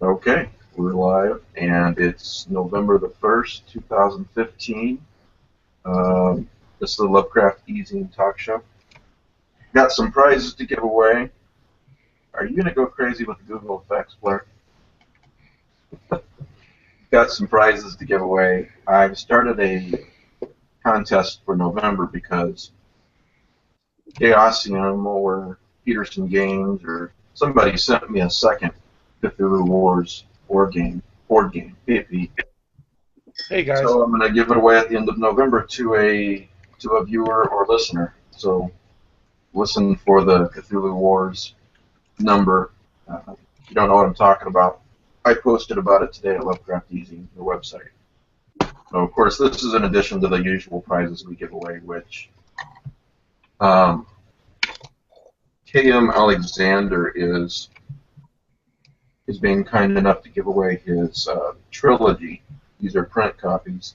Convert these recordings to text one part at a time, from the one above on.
Okay, we're live, and it's November the 1st, 2015. This is the Lovecraft eZine talk show. Got some prizes to give away. Are you going to go crazy with the Google effects, Blair? Got some prizes to give away. I've started a contest for November because Chaosium or Peterson Games or somebody sent me a second Cthulhu Wars board game, PvP. Hey guys. So I'm going to give it away at the end of November to a viewer or listener. So listen for the Cthulhu Wars number. If you don't know what I'm talking about, I posted about it today at Lovecraft eZine, the website. So of course, this is in addition to the usual prizes we give away, which K.M. Alexander is being kind enough to give away his trilogy. These are print copies.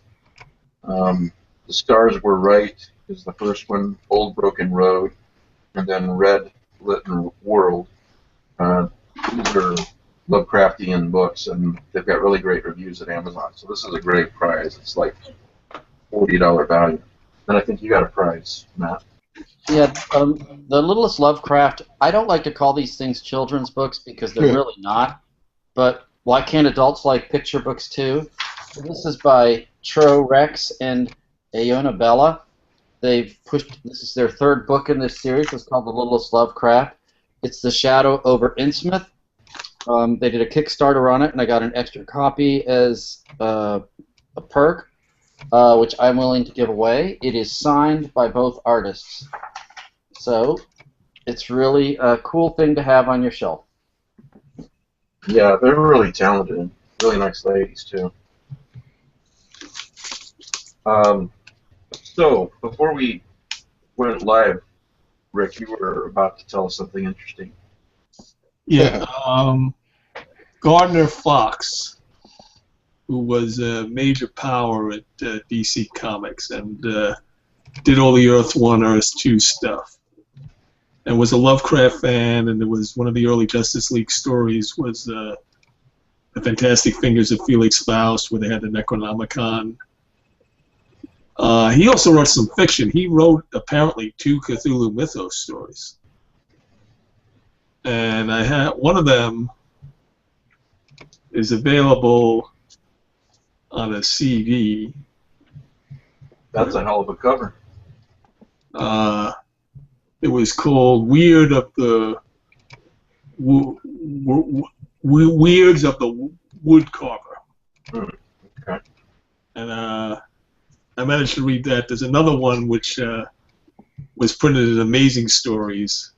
The Stars Were Right is the first one, Old Broken Road, and then Red Litten World. These are Lovecraftian books, and they've got really great reviews at Amazon. So this is a great prize. It's like $40 value. And I think you got a prize, Matt. Yeah, the Littlest Lovecraft, I don't like to call these things children's books because they're really not. But why can't adults like picture books too? This is by Tro Rex and Aona Bella. This is their third book in this series. It's called The Littlest Lovecraft. It's The Shadow over Innsmouth. They did a Kickstarter on it, and I got an extra copy as a perk, which I'm willing to give away. It is signed by both artists. So it's really a cool thing to have on your shelf. Yeah, they're really talented. Really nice ladies, too. So, before we went live, Rick, you were about to tell us something interesting. Yeah, Gardner Fox, who was a major power at DC Comics and did all the Earth 1, Earth 2 stuff, and was a Lovecraft fan, and it was one of the early Justice League stories was The Fantastic Fingers of Felix Faust, where they had the Necronomicon. He also wrote some fiction. He wrote, apparently, 2 Cthulhu Mythos stories. And I had one of them is available on a CD. That's a hell of a cover. It was called Weirds of the Woodcarver. Okay. And I managed to read that. There's another one which was printed in Amazing Stories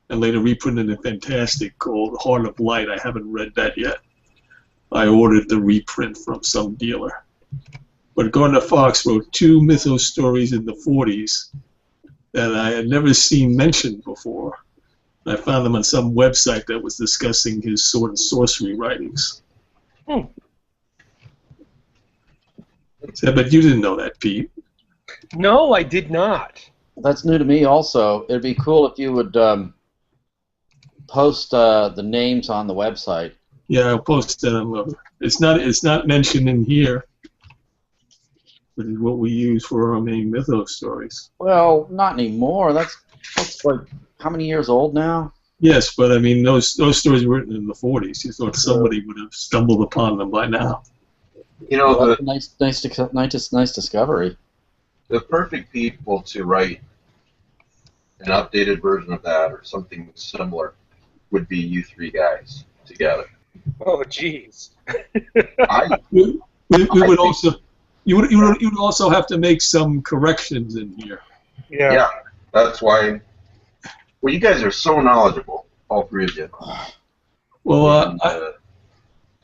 and later reprinted in Fantastic called Heart of Light. I haven't read that yet. I ordered the reprint from some dealer. But Gardner Fox wrote 2 mythos stories in the 40s that I had never seen mentioned before. I found them on some website that was discussing his sword and sorcery writings. So, but you didn't know that, Pete. No, I did not. That's new to me also. It'd be cool if you would post the names on the website. Yeah, I'll post them. It's not mentioned in here, but it's what we use for our main mythos stories. Well, not anymore. That's like how many years old now? Yes, but I mean those stories were written in the 40s. You thought somebody would have stumbled upon them by now. You know, Well, nice discovery. the perfect people to write an updated version of that or something similar would be you 3 guys together. Oh, jeez. We would also you would also have to make some corrections in here. Yeah, that's why. Well, you guys are so knowledgeable, all 3 of you. Well,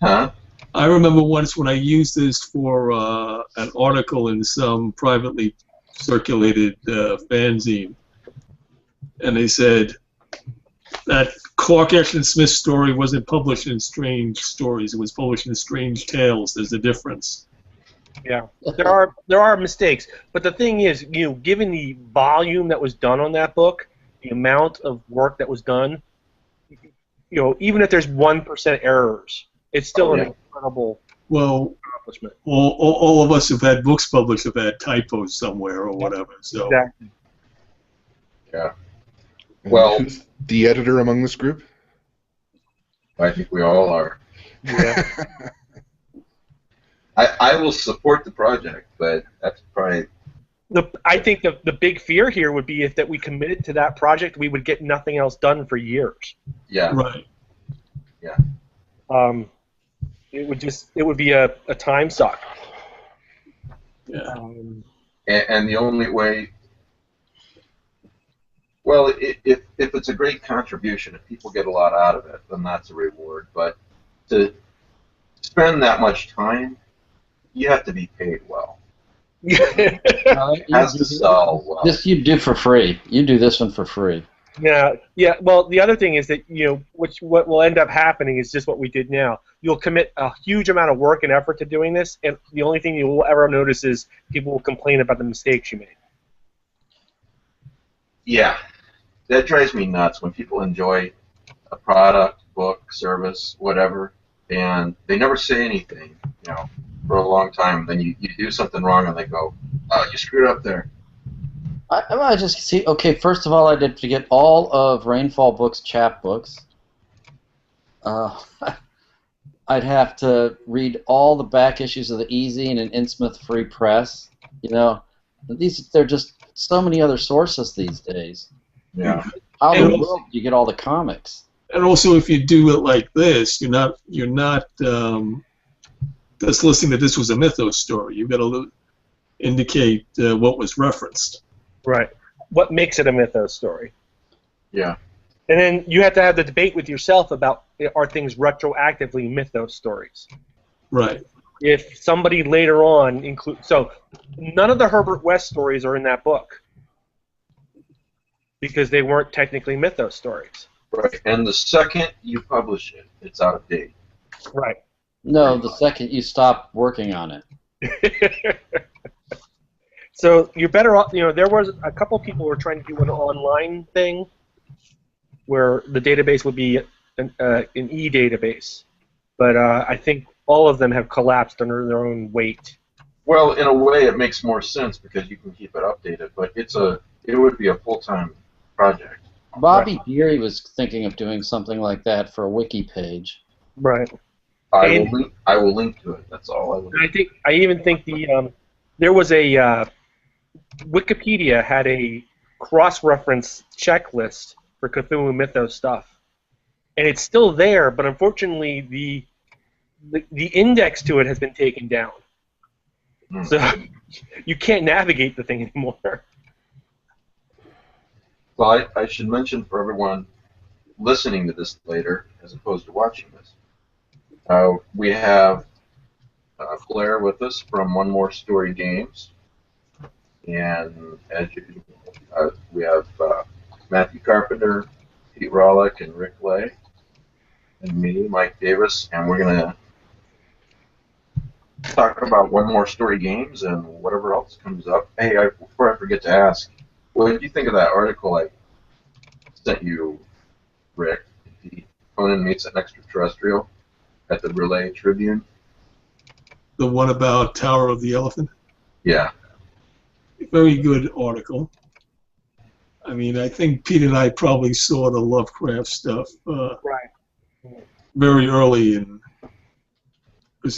huh? I remember once when I used this for an article in some privately circulated fanzine, and they said that Clark Ashton Smith's story wasn't published in Strange Stories; it was published in Strange Tales. There's a difference. Yeah, there are mistakes, but the thing is, given the volume that was done on that book, the amount of work that was done, even if there's 1% errors, It's still Oh, an yeah. incredible Well, accomplishment. all of us who've had books published have had typos somewhere or whatever. So Exactly. Yeah. And Well- who's the editor among this group? I think we all are. Yeah. I will support the project, but that's probably I think the big fear here would be if that we committed to that project, we would get nothing else done for years. yeah. right. It would be a time suck. Yeah. And the only way, well, if it's a great contribution, if people get a lot out of it, then that's a reward. But to spend that much time, you have to be paid well. It has to sell well. This you do for free. You do this one for free. Yeah. Well, the other thing is that what will end up happening is just what we did now. You'll commit a huge amount of work and effort to doing this, and the only thing you will ever notice is people will complain about the mistakes you made. Yeah, that drives me nuts when people enjoy a product, book, service, whatever, and they never say anything, for a long time. Then you do something wrong, and they go, "Oh, you screwed up there." I just see. Okay, first of all, I did forget all of Rainfall Books chapbooks. I'd have to read all the back issues of the eZine and Innsmouth Free Press. They're just so many other sources these days. Yeah. How in the world do you get all the comics? And also, if you do it like this, you're not just listening that this was a mythos story. You've got to indicate what was referenced. Right. What makes it a mythos story? Yeah. And then you have to have the debate with yourself about, are things retroactively mythos stories? Right. If somebody later on so none of the Herbert West stories are in that book because they weren't technically mythos stories. Right. And the second you publish it, it's out of date. Right. No, the second you stop working on it. So you're better off. There was a couple people who were trying to do an online thing where the database would be an e-database, but I think all of them have collapsed under their own weight. Well, in a way, it makes more sense because you can keep it updated, but it would be a full-time project. Bobby Geary was thinking of doing something like that for a wiki page. Right. I will link to it. That's all I will. I even think there was a Wikipedia had a cross-reference checklist for Cthulhu Mythos stuff, and it's still there, but unfortunately the index to it has been taken down, so you can't navigate the thing anymore. Well, I should mention for everyone listening to this later, as opposed to watching this, we have Blair with us from One More Story Games, and as we have Matthew Carpenter, Pete Rawlick, and Rick Lay, and me, Mike Davis, and we're going to talk about One More Story Games and whatever else comes up. Hey, before I forget to ask, what did you think of that article I sent you, Rick? Conan meets an extraterrestrial at the Relay Tribune. The one about Tower of the Elephant. Yeah. Very good article. I mean, I think Pete and I probably saw the Lovecraft stuff Right. very early in, because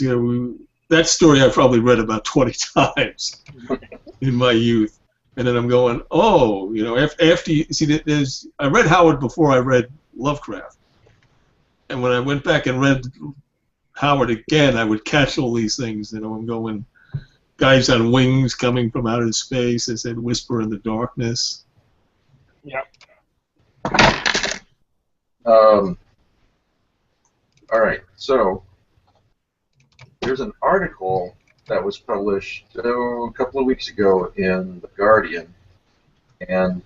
that story I probably read about 20 times in my youth, and then I'm going, oh, after you see, I read Howard before I read Lovecraft, and when I went back and read Howard again, I would catch all these things. I'm going, guys on wings coming from outer space. They said whisper in the darkness. Yeah. All right. So there's an article that was published a couple of weeks ago in The Guardian, and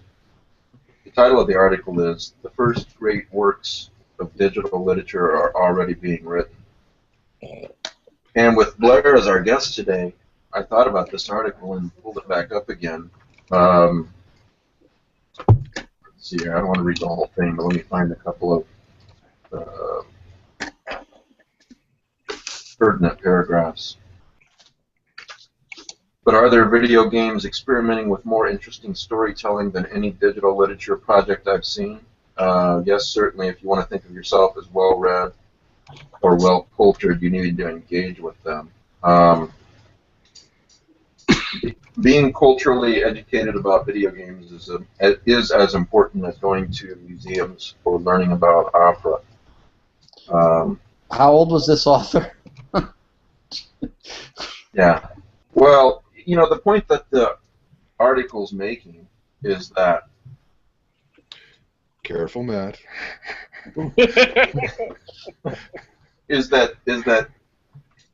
the title of the article is "The First Great Works of Digital Literature Are Already Being Written." And with Blair as our guest today, I thought about this article and pulled it back up again. Let's see here. I don't want to read the whole thing, but let me find a couple of pertinent paragraphs. But are there video games experimenting with more interesting storytelling than any digital literature project I've seen? Yes, certainly. If you want to think of yourself as well-read or well-cultured, you need to engage with them. Being culturally educated about video games is as important as going to museums or learning about opera. How old was this author? Yeah. Well, you know, the point that the article's making is that Careful, Matt. and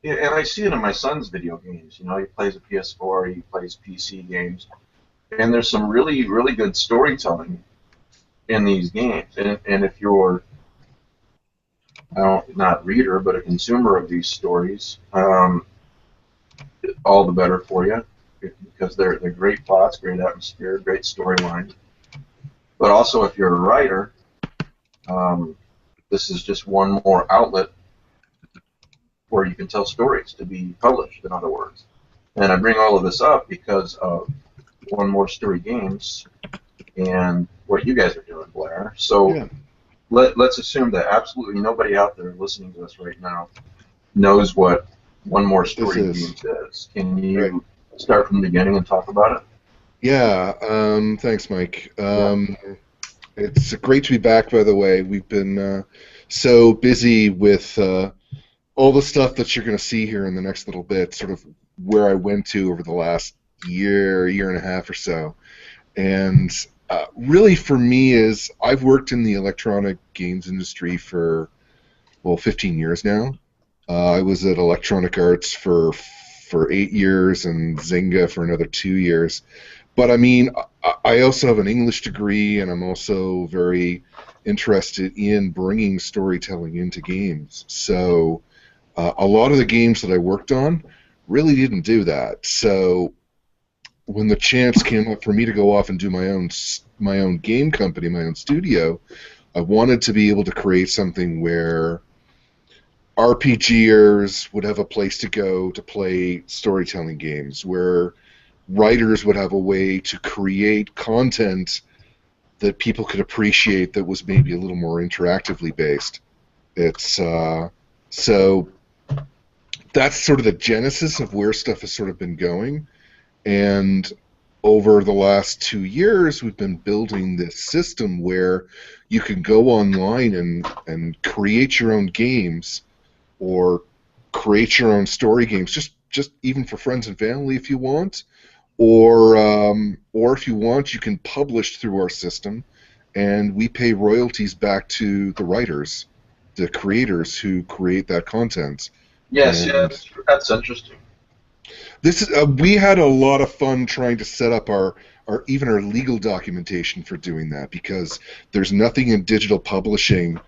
I see it in my son's video games. You know, he plays a PS4, he plays PC games, and there's some really, really good storytelling in these games. And if you're not reader, but a consumer of these stories, all the better for you, because they're great plots, great atmosphere, great storyline. But also, if you're a writer, this is just one more outlet where you can tell stories to be published, in other words. And I bring all of this up because of One More Story Games and what you guys are doing, Blair. So Yeah. let's assume that absolutely nobody out there listening to us right now knows what One More Story Games is. Can you start from the beginning and talk about it? Yeah, thanks, Mike. It's great to be back, by the way. We've been so busy with all the stuff that you're going to see here in the next little bit, sort of where I went to over the last year and a half or so. And really for me is I've worked in the electronic games industry for, 15 years now. I was at Electronic Arts for 8 years and Zynga for another 2 years. But I mean, I also have an English degree, and I'm also very interested in bringing storytelling into games. So a lot of the games that I worked on really didn't do that. So when the chance came up for me to go off and do my own game company, my own studio, I wanted to be able to create something where RPGers would have a place to go to play storytelling games, where writers would have a way to create content that people could appreciate that was maybe a little more interactively based. It's so that's sort of the genesis of where stuff has sort of been going. And over the last 2 years, we've been building this system where you can go online and create your own games or create your own story games, just even for friends and family if you want. Or if you want, you can publish through our system, and we pay royalties back to the writers, the creators who create that content. Yes, And that's interesting. this is we had a lot of fun trying to set up our legal documentation for doing that, because there's nothing in digital publishing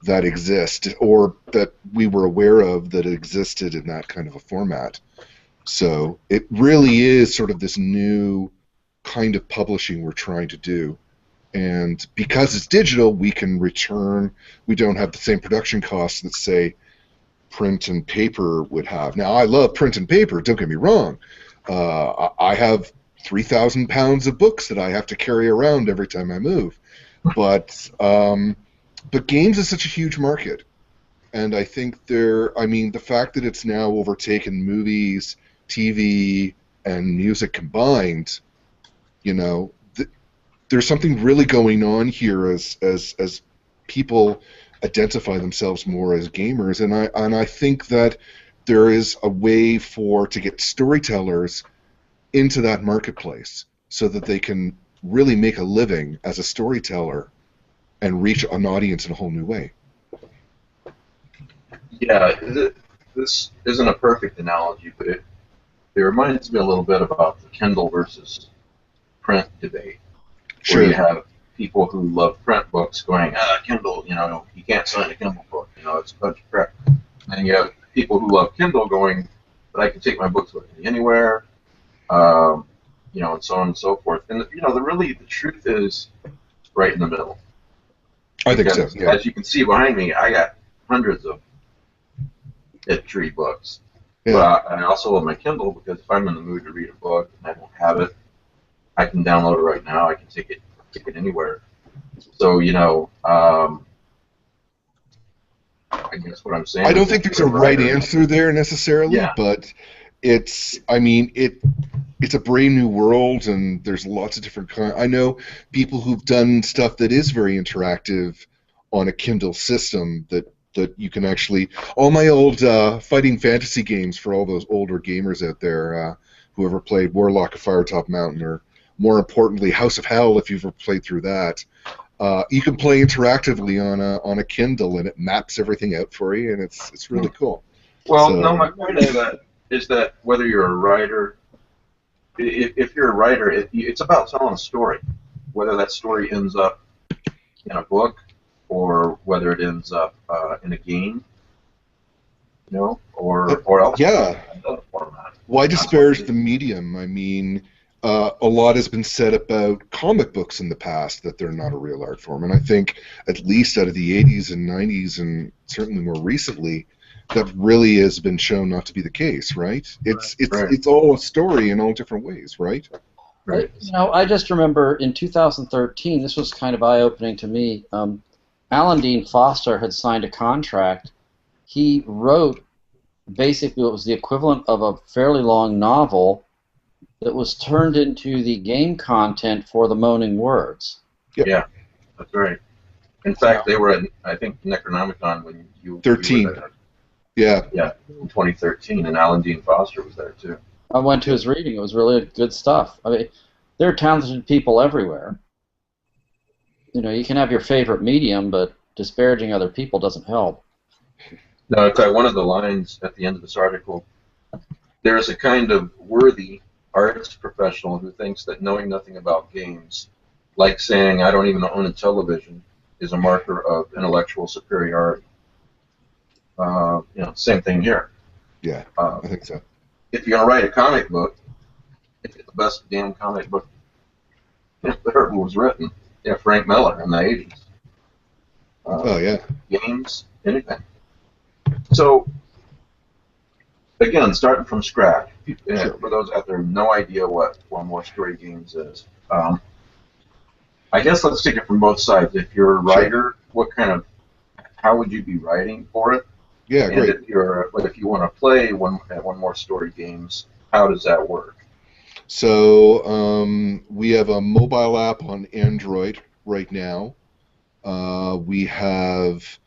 that exists or that we were aware of that existed in that kind of a format. So it really is sort of this new kind of publishing we're trying to do. And because it's digital, we can return. We don't have the same production costs that, say, print and paper would have. Now, I love print and paper, don't get me wrong. I have 3,000 pounds of books that I have to carry around every time I move. But games is such a huge market. And I think the fact that it's now overtaken movies, TV, and music combined, there's something really going on here as people identify themselves more as gamers, and I think that there is a way to get storytellers into that marketplace so that they can really make a living as a storyteller and reach an audience in a whole new way. Yeah, this isn't a perfect analogy, but it reminds me a little bit about the Kindle versus print debate. Sure. Where you have people who love print books going, Kindle, you can't sign a Kindle book, it's a bunch of crap. And you have people who love Kindle going, but I can take my books with me anywhere, and so on and so forth. And, the truth is right in the middle. I think so, yeah. As you can see behind me, I got hundreds of hit tree books. Yeah. But I also love my Kindle because if I'm in the mood to read a book and I don't have it, I can download it right now. I can take it anywhere. So I guess what I'm saying. I don't is think if there's a you're right writer- answer there necessarily, Yeah. but it's a brave new world, and there's lots of different I know people who've done stuff that is very interactive on a Kindle system that you can actually. All my old fighting fantasy games for all those older gamers out there, who ever played Warlock of Firetop Mountain, or more importantly, House of Hell, if you've ever played through that. You can play interactively on a Kindle, and it maps everything out for you, and it's really cool. Well, So- no, my point is that whether you're a writer, if you're a writer, it's about telling a story. Whether that story ends up in a book or whether it ends up in a game, or else. Yeah. Another format. Why disparage the medium? I mean, a lot has been said about comic books in the past that they're not a real art form, and I think at least out of the 80s and 90s, and certainly more recently, that really has been shown not to be the case, right? It's all a story in all different ways, right? Right. I just remember in 2013, this was kind of eye-opening to me. Alan Dean Foster had signed a contract. He wrote basically what was the equivalent of a fairly long novel that was turned into the game content for the Moaning Words. Yep. Yeah, that's right. In fact, they were at, I think, Necronomicon when you 13. You were there. Yeah. Yeah, in 2013, and Alan Dean Foster was there too. I went to his reading. It was really good stuff. I mean, there are talented people everywhere. You can have your favorite medium, but disparaging other people doesn't help. No, in fact, one of the lines at the end of this article, there is a kind of worthy arts professional who thinks that knowing nothing about games, like saying I don't even own a television, is a marker of intellectual superiority. Same thing here. Yeah, I think so. If you're going to write a comic book, it's the best damn comic book ever was written. Yeah, Frank Miller in the 80s. Oh, yeah. Games, anything. So, again, starting from scratch, Sure. for those out there who have no idea what One More Story Games is, I guess let's take it from both sides. If you're a writer, how would you be writing for it? Yeah, great. And if you want to play One More Story Games, how does that work? So we have a mobile app on Android right now. We have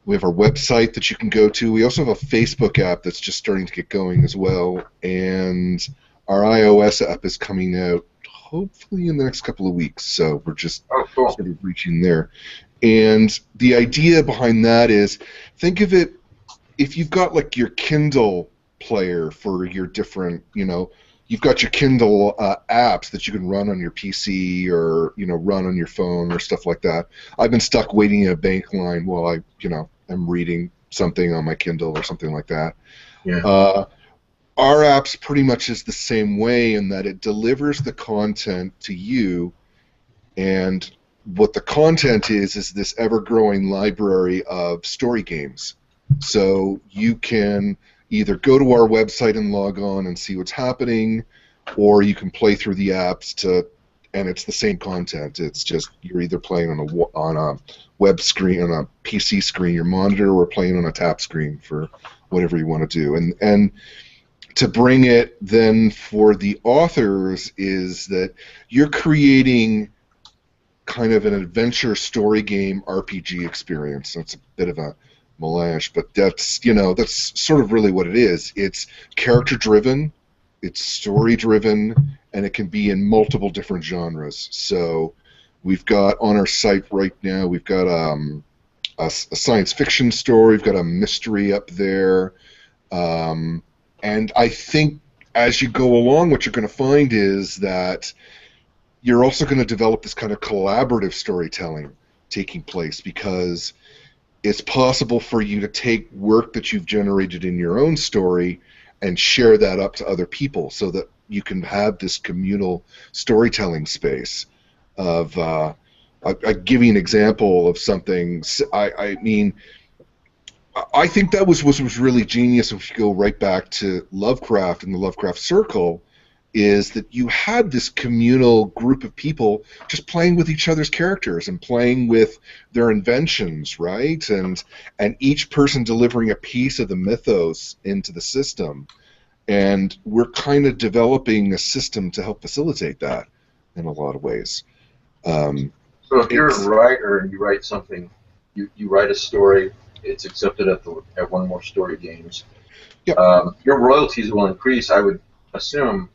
our website that you can go to. We also have a Facebook app that's just starting to get going as well, and our iOS app is coming out hopefully in the next couple of weeks. So we're just cool. sort of reaching there. And the idea behind that is, think of it, if you've got like your Kindle player for your different, you've got your Kindle apps that you can run on your PC or run on your phone or stuff like that. I've been stuck waiting in a bank line while I am reading something on my Kindle or something like that. Yeah. Our app's pretty much is the same way in that it delivers the content to you, and what the content is this ever-growing library of story games. So you can either go to our website and log on and see what's happening, or you can play through the apps and it's the same content. It's just you're either playing on a web screen, on a PC screen, your monitor, or playing on a tap screen for whatever you want to do. And to bring it then for the authors is that you're creating kind of an adventure story game RPG experience. That's a bit of a melange, but that's sort of really what it is. It's character driven, it's story driven, and it can be in multiple different genres. So we've got on our site right now, we've got a science fiction story, we've got a mystery up there, and I think as you go along, what you're going to find is that you're also going to develop this kind of collaborative storytelling taking place, because it's possible for you to take work that you've generated in your own story and share that up to other people so that you can have this communal storytelling space of I'll give you an example of something. I mean, I think that was really genius. If you go right back to Lovecraft and the Lovecraft Circle, is that you had this communal group of people just playing with each other's characters and playing with their inventions, right? And each person delivering a piece of the mythos into the system. And we're kind of developing a system to help facilitate that in a lot of ways. So if you're a writer and you write something, you write a story, it's accepted at One More Story Games. Yep. Your royalties will increase, I would assume,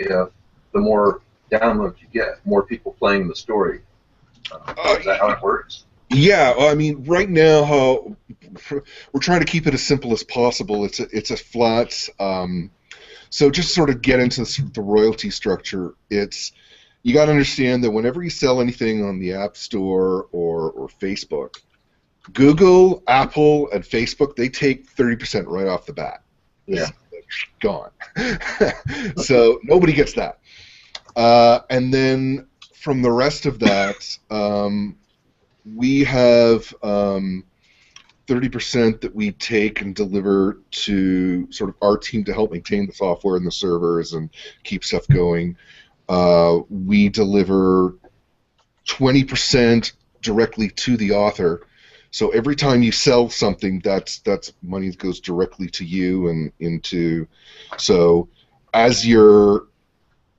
if the more downloads you get, more people playing the story. Is that how it works? Yeah, well, I mean, right now, we're trying to keep it as simple as possible. It's a flat. So just sort of get into the royalty structure. You got to understand that whenever you sell anything on the App Store or Facebook, Google, Apple, and Facebook, they take 30% right off the bat. Yeah. Gone. So nobody gets that. And then from the rest of that, we have 30% that we take and deliver to sort of our team to help maintain the software and the servers and keep stuff going. We deliver 20% directly to the author. So every time you sell something, that's money that goes directly to you and into. So as you're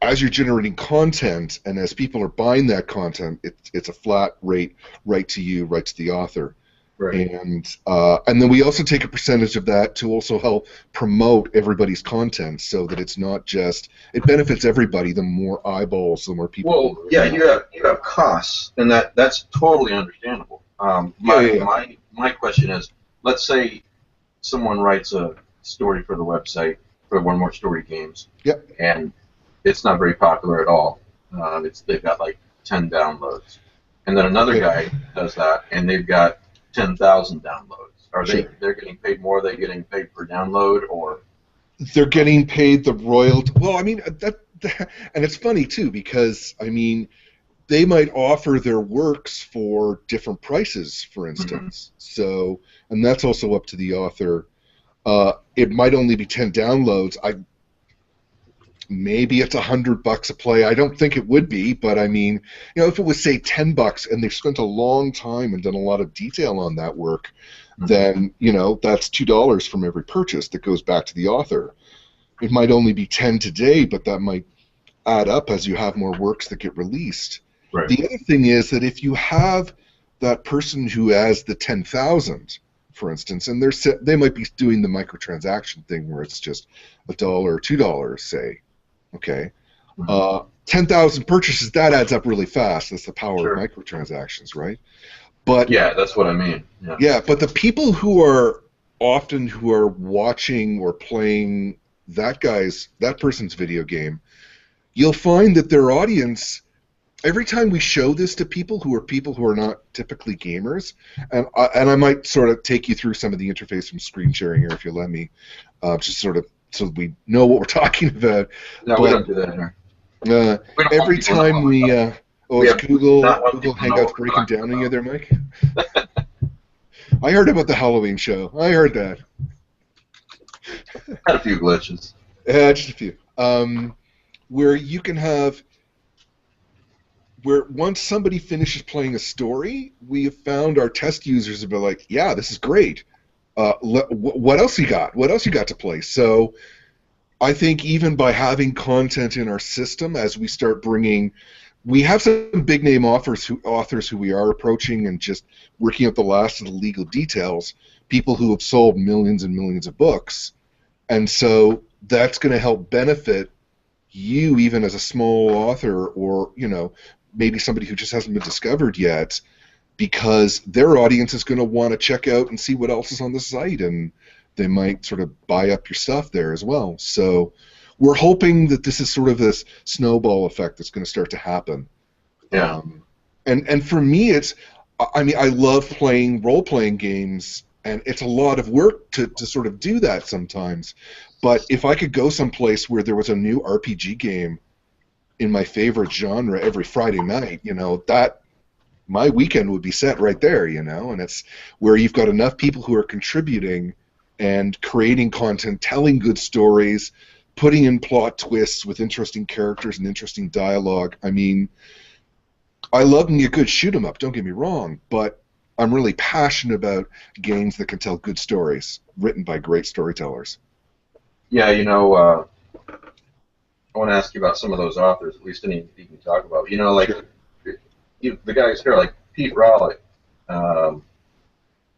generating content and as people are buying that content, it's a flat rate right to you, right to the author. Right. And then we also take a percentage of that to also help promote everybody's content, so that it's not just it benefits everybody. The more eyeballs, the more people. Well, yeah, you have costs, and that's totally understandable. My question is, let's say someone writes a story for the website for One More Story Games. Yep. And it's not very popular at all. They've got like 10 downloads, and then another guy does that, and they've got 10,000 downloads. They're getting paid more? Are they getting paid per download, or? They're getting paid the royalty. Well, I mean and it's funny too, because I mean, they might offer their works for different prices, for instance. Mm-hmm. So, and that's also up to the author. It might only be 10 downloads. Maybe it's $100 a play. I don't think it would be, but I mean, if it was say $10 and they've spent a long time and done a lot of detail on that work, mm-hmm. then that's $2 from every purchase that goes back to the author. It might only be 10 today, but that might add up as you have more works that get released. Right. The other thing is that if you have that person who has the 10,000, for instance, and they might be doing the microtransaction thing where it's just $1 or $2, say. Okay, 10,000 purchases, that adds up really fast. That's the power of microtransactions, right? But yeah, that's what I mean. Yeah, but the people who are watching or playing that person's video game, you'll find that their audience, every time we show this to people who are not typically gamers, and I might sort of take you through some of the interface from screen sharing here if you let me, just sort of so we know what we're talking about. No, we don't do that here. Every time we Google Hangouts breaking down on you there, Mike? I heard about the Halloween show. I heard that. Had a few glitches. Just a few. Where you can have, where once somebody finishes playing a story, we have found our test users have been like, yeah, this is great. What else you got? What else you got to play? So I think even by having content in our system, as we start bringing, we have some big name authors who we are approaching and just working out the last of the legal details, people who have sold millions and millions of books. And so that's going to help benefit you even as a small author, or maybe somebody who just hasn't been discovered yet, because their audience is going to want to check out and see what else is on the site, and they might sort of buy up your stuff there as well. So we're hoping that this is sort of this snowball effect that's going to start to happen. Yeah. And for me, I love playing role-playing games, and it's a lot of work to sort of do that sometimes. But if I could go someplace where there was a new RPG game in my favorite genre every Friday night, that my weekend would be set right there, you know, and it's where you've got enough people who are contributing and creating content, telling good stories, putting in plot twists with interesting characters and interesting dialogue. I mean, I love me a good shoot 'em up, don't get me wrong, but I'm really passionate about games that can tell good stories, written by great storytellers. Yeah, I want to ask you about some of those authors, at least any you can talk about. Like Sure. the guys here, like Pete Rawley,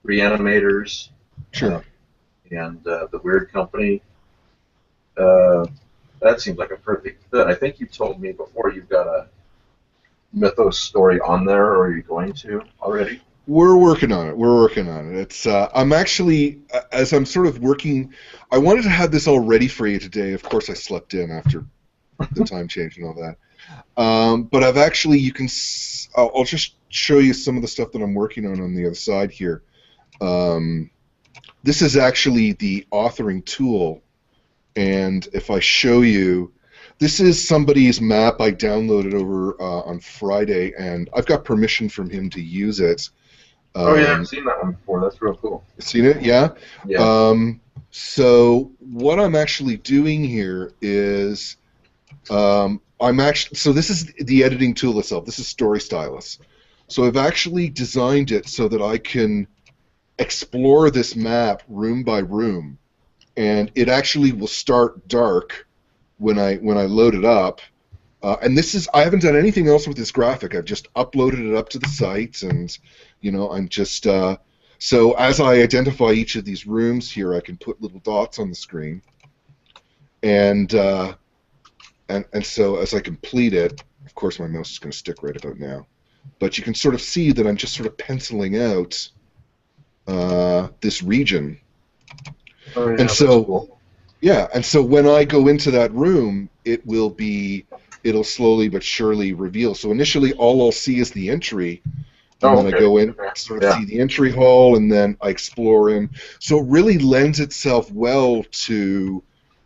Reanimators, Sure. and the Weird Company. Uh, that seems like a perfect fit. I think you told me before you've got a Mythos story on there, or are you going to already? We're working on it. We're working on it. It's I'm actually, as I'm sort of working, I wanted to have this all ready for you today. Of course, I slept in after the time change and all that. But I've actually, I'll just show you some of the stuff that I'm working on the other side here. This is actually the authoring tool, and if I show you, this is somebody's map I downloaded over on Friday, and I've got permission from him to use it. Oh yeah, I've seen that one before. That's real cool. Seen it? Yeah. Yeah. So what I'm actually doing here is so this is the editing tool itself. This is Story Stylus. So I've actually designed it so that I can explore this map room by room, and it actually will start dark when I load it up. And I haven't done anything else with this graphic. I've just uploaded it up to the site, and I'm just so as I identify each of these rooms here, I can put little dots on the screen, and so as I complete it, of course my mouse is going to stick right about now, but you can sort of see that I'm just sort of penciling out this region. Oh, yeah, And that's so cool. yeah, and so when I go into that room, it'll slowly but surely reveal. So initially, all I'll see is the entry, and then I go in, sort of see the entry hall, and then I explore in. So it really lends itself well to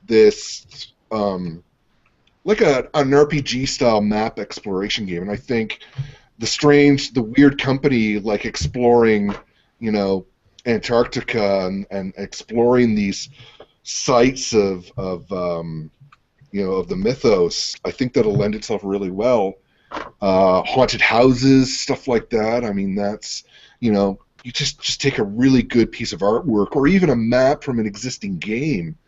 this, like an RPG-style map exploration game. And I think the Weird Company, like exploring, Antarctica and exploring these sites of the mythos, I think that'll lend itself really well. Haunted houses, stuff like that. I mean, that's, you just take a really good piece of artwork or even a map from an existing game,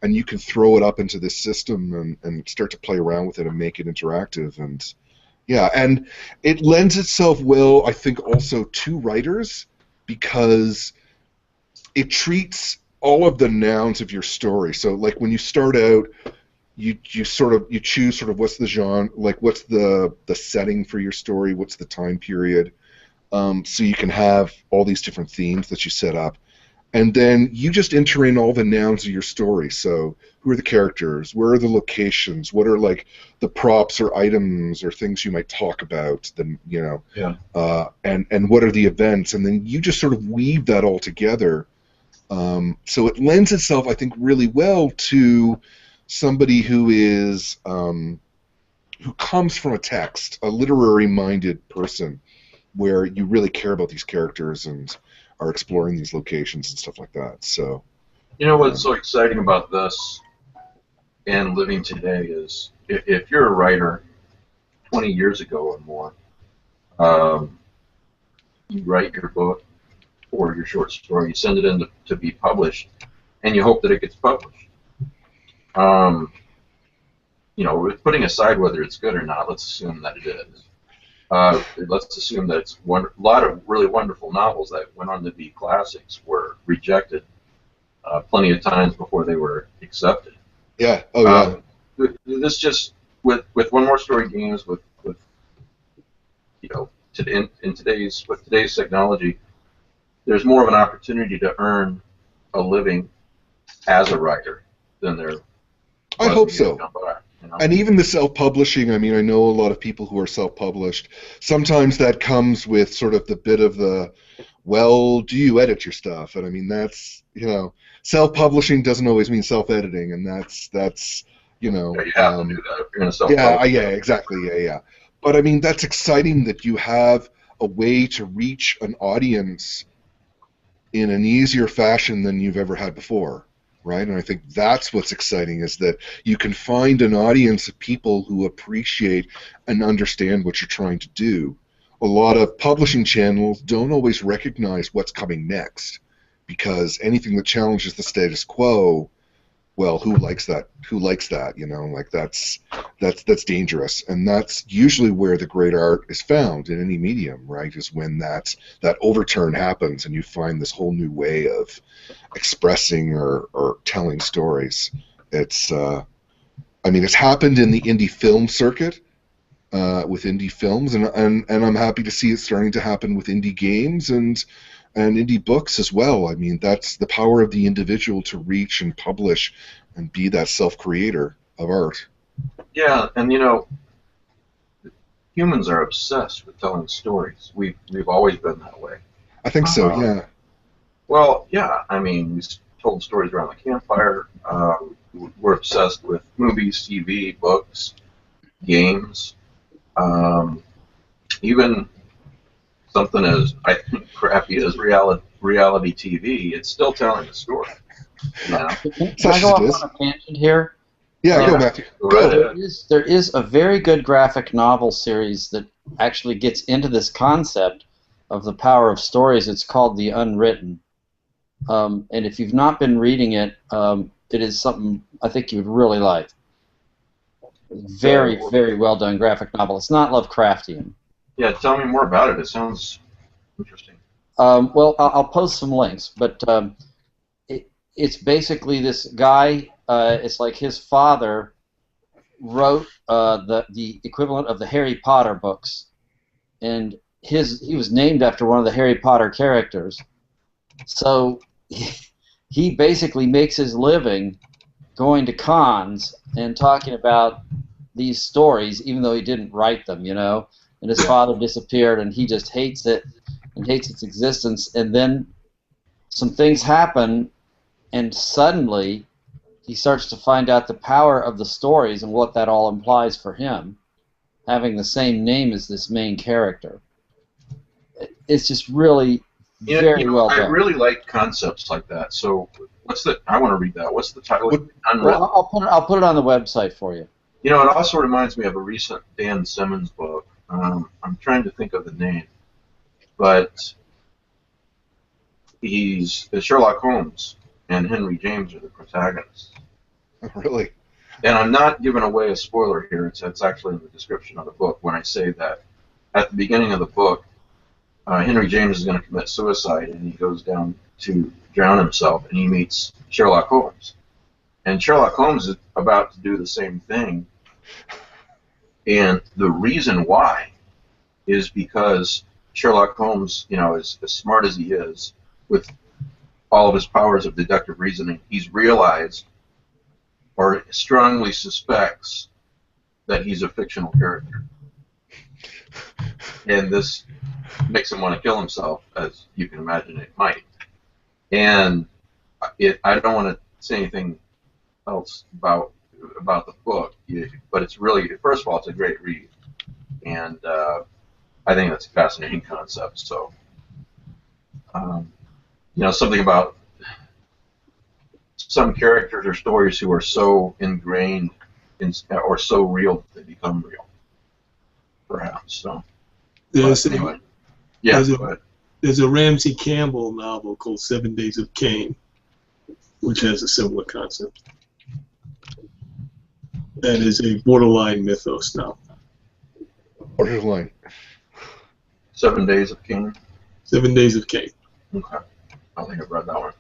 and you can throw it up into this system and start to play around with it and make it interactive. And yeah, and it lends itself well, I think, also to writers, because it treats all of the nouns of your story. So like when you start out, you choose sort of what's the genre, like what's the setting for your story, what's the time period, so you can have all these different themes that you set up, and then you just enter in all the nouns of your story. So who are the characters, where are the locations, what are like the props or items or things you might talk about, then and what are the events, and then you just sort of weave that all together. So it lends itself, I think, really well to somebody who is who comes from a text, a literary-minded person, where you really care about these characters and are exploring these locations and stuff like that. So, what's so exciting about this and living today is if you're a writer 20 years ago or more, you write your book or your short story, you send it in to be published, and you hope that it gets published. With putting aside whether it's good or not, let's assume that it is. Let's assume that it's a lot of really wonderful novels that went on to be classics were rejected plenty of times before they were accepted. Yeah. Oh yeah. This just with One More Story games with in today's technology, there's more of an opportunity to earn a living as a writer than there. I hope so. By, And even the self-publishing, I mean, I know a lot of people who are self-published. Sometimes that comes with sort of the bit of the, well, do you edit your stuff? And I mean, that's, self-publishing doesn't always mean self-editing, and that's you have to do that if you're going to self-publish. Yeah, exactly, yeah. But I mean, that's exciting that you have a way to reach an audience in an easier fashion than you've ever had before, right? And I think that's what's exciting, is that you can find an audience of people who appreciate and understand what you're trying to do. A lot of publishing channels don't always recognize what's coming next, because anything that challenges the status quo, well, who likes that? Who likes that? You know, like that's dangerous, and that's usually where the great art is found in any medium, right? Is when that overturn happens, and you find this whole new way of expressing or telling stories. It's, I mean, it's happened in the indie film circuit with indie films, and I'm happy to see it starting to happen with indie games and indie books as well. I mean, that's the power of the individual to reach and publish and be that self-creator of art. Yeah, and you know, humans are obsessed with telling stories. We've always been that way. I think so, yeah. Well, yeah, I mean, we told stories around the campfire. We're obsessed with movies, TV, books, games, even something as, I think, crappy as reality TV. It's still telling a story. You know? Can I go off on a tangent here? Yeah, go, Matthew. Go. There is a very good graphic novel series that actually gets into this concept of the power of stories. It's called The Unwritten. And if you've not been reading it, it is something I think you would really like. Very, very well done graphic novel. It's not Lovecraftian. Yeah, tell me more about it. It sounds interesting. Well, I'll post some links, but it's basically this guy. It's like his father wrote the equivalent of the Harry Potter books, and he was named after one of the Harry Potter characters. So he basically makes his living going to cons and talking about these stories, even though he didn't write them, you know. And his father disappeared, and he just hates it and hates its existence. And then some things happen, and suddenly he starts to find out the power of the stories and what that all implies for him, having the same name as this main character. It's just really very well done. I really like concepts like that. So, I want to read that. What's the title? Well, I'll put it on the website for you. You know, it also reminds me of a recent Dan Simmons book. I'm trying to think of the name, but he's Sherlock Holmes and Henry James are the protagonists. Really? And I'm not giving away a spoiler here. It's actually in the description of the book when I say that at the beginning of the book, Henry James is going to commit suicide, and he goes down to drown himself, and he meets Sherlock Holmes. And Sherlock Holmes is about to do the same thing, and the reason why is because Sherlock Holmes, you know, as smart as he is, with all of his powers of deductive reasoning, he's realized or strongly suspects that he's a fictional character. And this makes him want to kill himself, as you can imagine it might. And I don't want to say anything else about the book, but it's really, first of all, it's a great read, and I think that's a fascinating concept. So, you know, something about some characters or stories who are so ingrained or so real that they become real, perhaps. So, anyway, yeah. There's a Ramsey Campbell novel called 7 Days of Cain, which has a similar concept. That is a borderline mythos now. Borderline. 7 Days of Cain? 7 Days of Cain. Okay. I don't think I've read that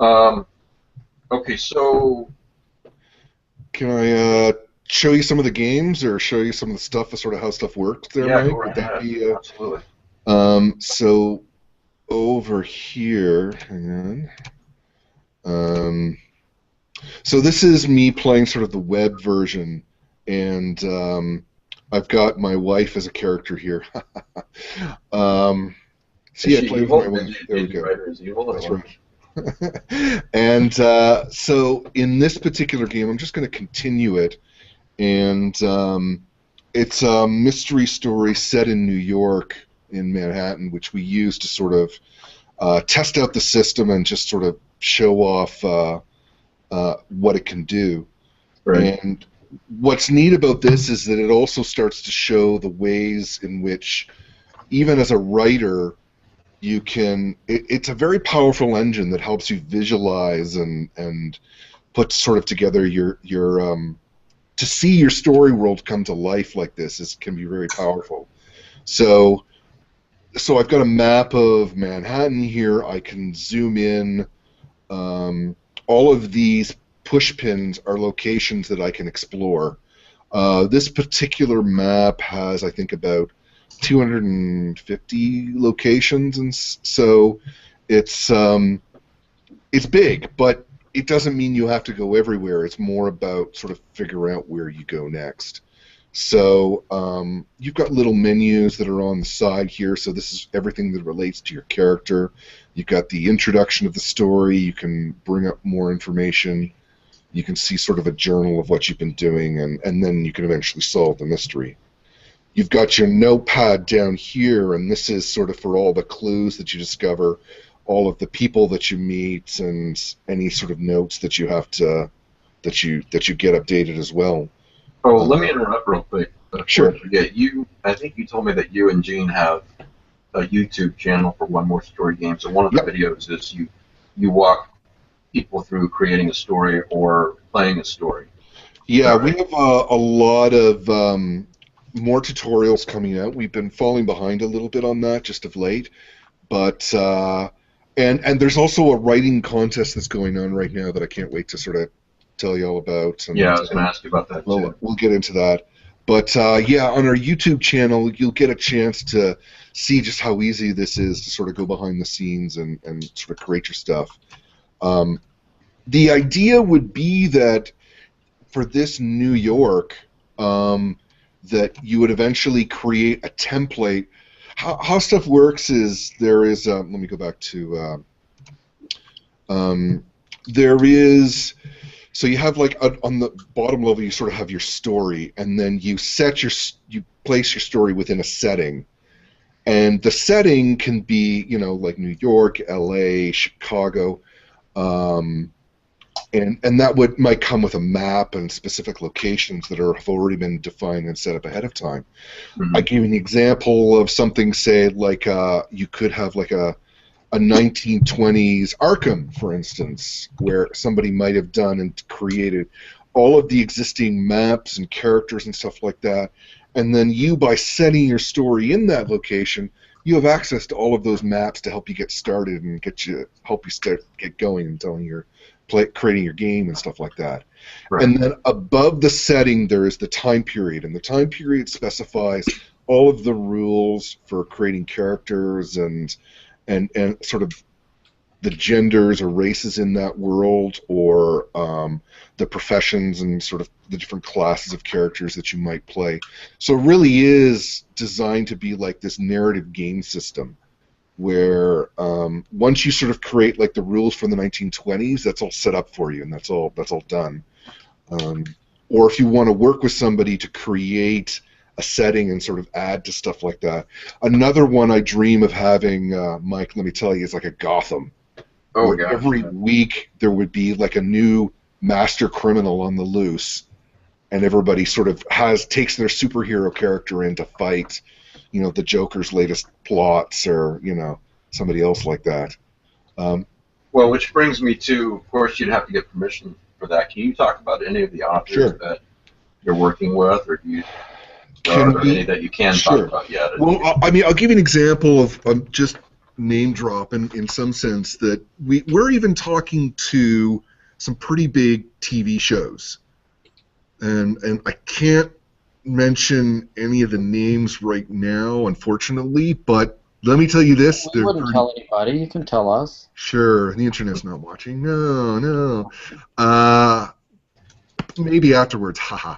one. Okay, so... Can I show you some of the games, or show you some of the stuff, sort of how stuff works there, yeah, Mike? go right ahead. Absolutely. So over here, hang on. So this is me playing sort of the web version, and I've got my wife as a character here. So yeah, play with my wife. There we go. That's right. And so in this particular game, I'm just going to continue it, and It's a mystery story set in New York, in Manhattan, which we use to sort of test out the system and just sort of show off what it can do. Right. And what's neat about this is that it also starts to show the ways in which, even as a writer, you can. It's a very powerful engine that helps you visualize and put sort of together your to see your story world come to life like this can be very powerful. So I've got a map of Manhattan here. I can zoom in. All of these push pins are locations that I can explore. This particular map has, I think, about 250 locations, and so it's big, but it doesn't mean you have to go everywhere. It's more about sort of figuring out where you go next. So you've got little menus that are on the side here. So this is everything that relates to your character. You've got the introduction of the story. You can bring up more information. You can see sort of a journal of what you've been doing, and then you can eventually solve the mystery. You've got your notepad down here, and this is sort of for all the clues that you discover, all of the people that you meet, and any sort of notes that you have to that you get updated as well. Oh, let me interrupt real quick. Sure. Before I forget. I think you told me that you and Gene have a YouTube channel for One More Story Game. So one of the videos is you walk people through creating a story or playing a story. Yeah, we have a lot of more tutorials coming out. We've been falling behind a little bit on that just of late, but and there's also a writing contest that's going on right now that I can't wait to sort of tell you all about. And, yeah, I was going to ask you about that too. We'll get into that. But yeah, on our YouTube channel, you'll get a chance to see just how easy this is to sort of go behind the scenes and sort of create your stuff. The idea would be that for this New York, that you would eventually create a template. How stuff works is there is. Let me go back to. There is. So you have like on the bottom level, you sort of have your story, and then you place your story within a setting, and the setting can be like New York, L.A., Chicago, and that might come with a map and specific locations that have already been defined and set up ahead of time. Mm-hmm. I give you an example of something, say like you could have like a 1920s Arkham, for instance, where somebody might have done and created all of the existing maps and characters and stuff like that, and then you, by setting your story in that location, you have access to all of those maps to help you get started and help you get going and creating your game and stuff like that. Right. And then above the setting there is the time period, and the time period specifies all of the rules for creating characters and sort of the genders or races in that world, or the professions and sort of the different classes of characters that you might play. So it really is designed to be like this narrative game system where once you sort of create like the rules from the 1920s, that's all set up for you and that's all done. Or if you want to work with somebody to create a setting and sort of add to stuff like that. Another one I dream of having, Mike, let me tell you, is like a Gotham. Oh, gosh. Every week there would be like a new master criminal on the loose, and everybody sort of takes their superhero character in to fight, the Joker's latest plots or, somebody else like that. Well, which brings me to, of course, you'd have to get permission for that. Can you talk about any of the authors that you're working with, or do you... any that you can talk about yet? Well, I mean, I'll give you an example of just name drop in some sense that we're even talking to some pretty big TV shows, and I can't mention any of the names right now, unfortunately, but let me tell you this. We wouldn't tell anybody. You can tell us. Sure. The internet's not watching. No. Maybe afterwards. Haha.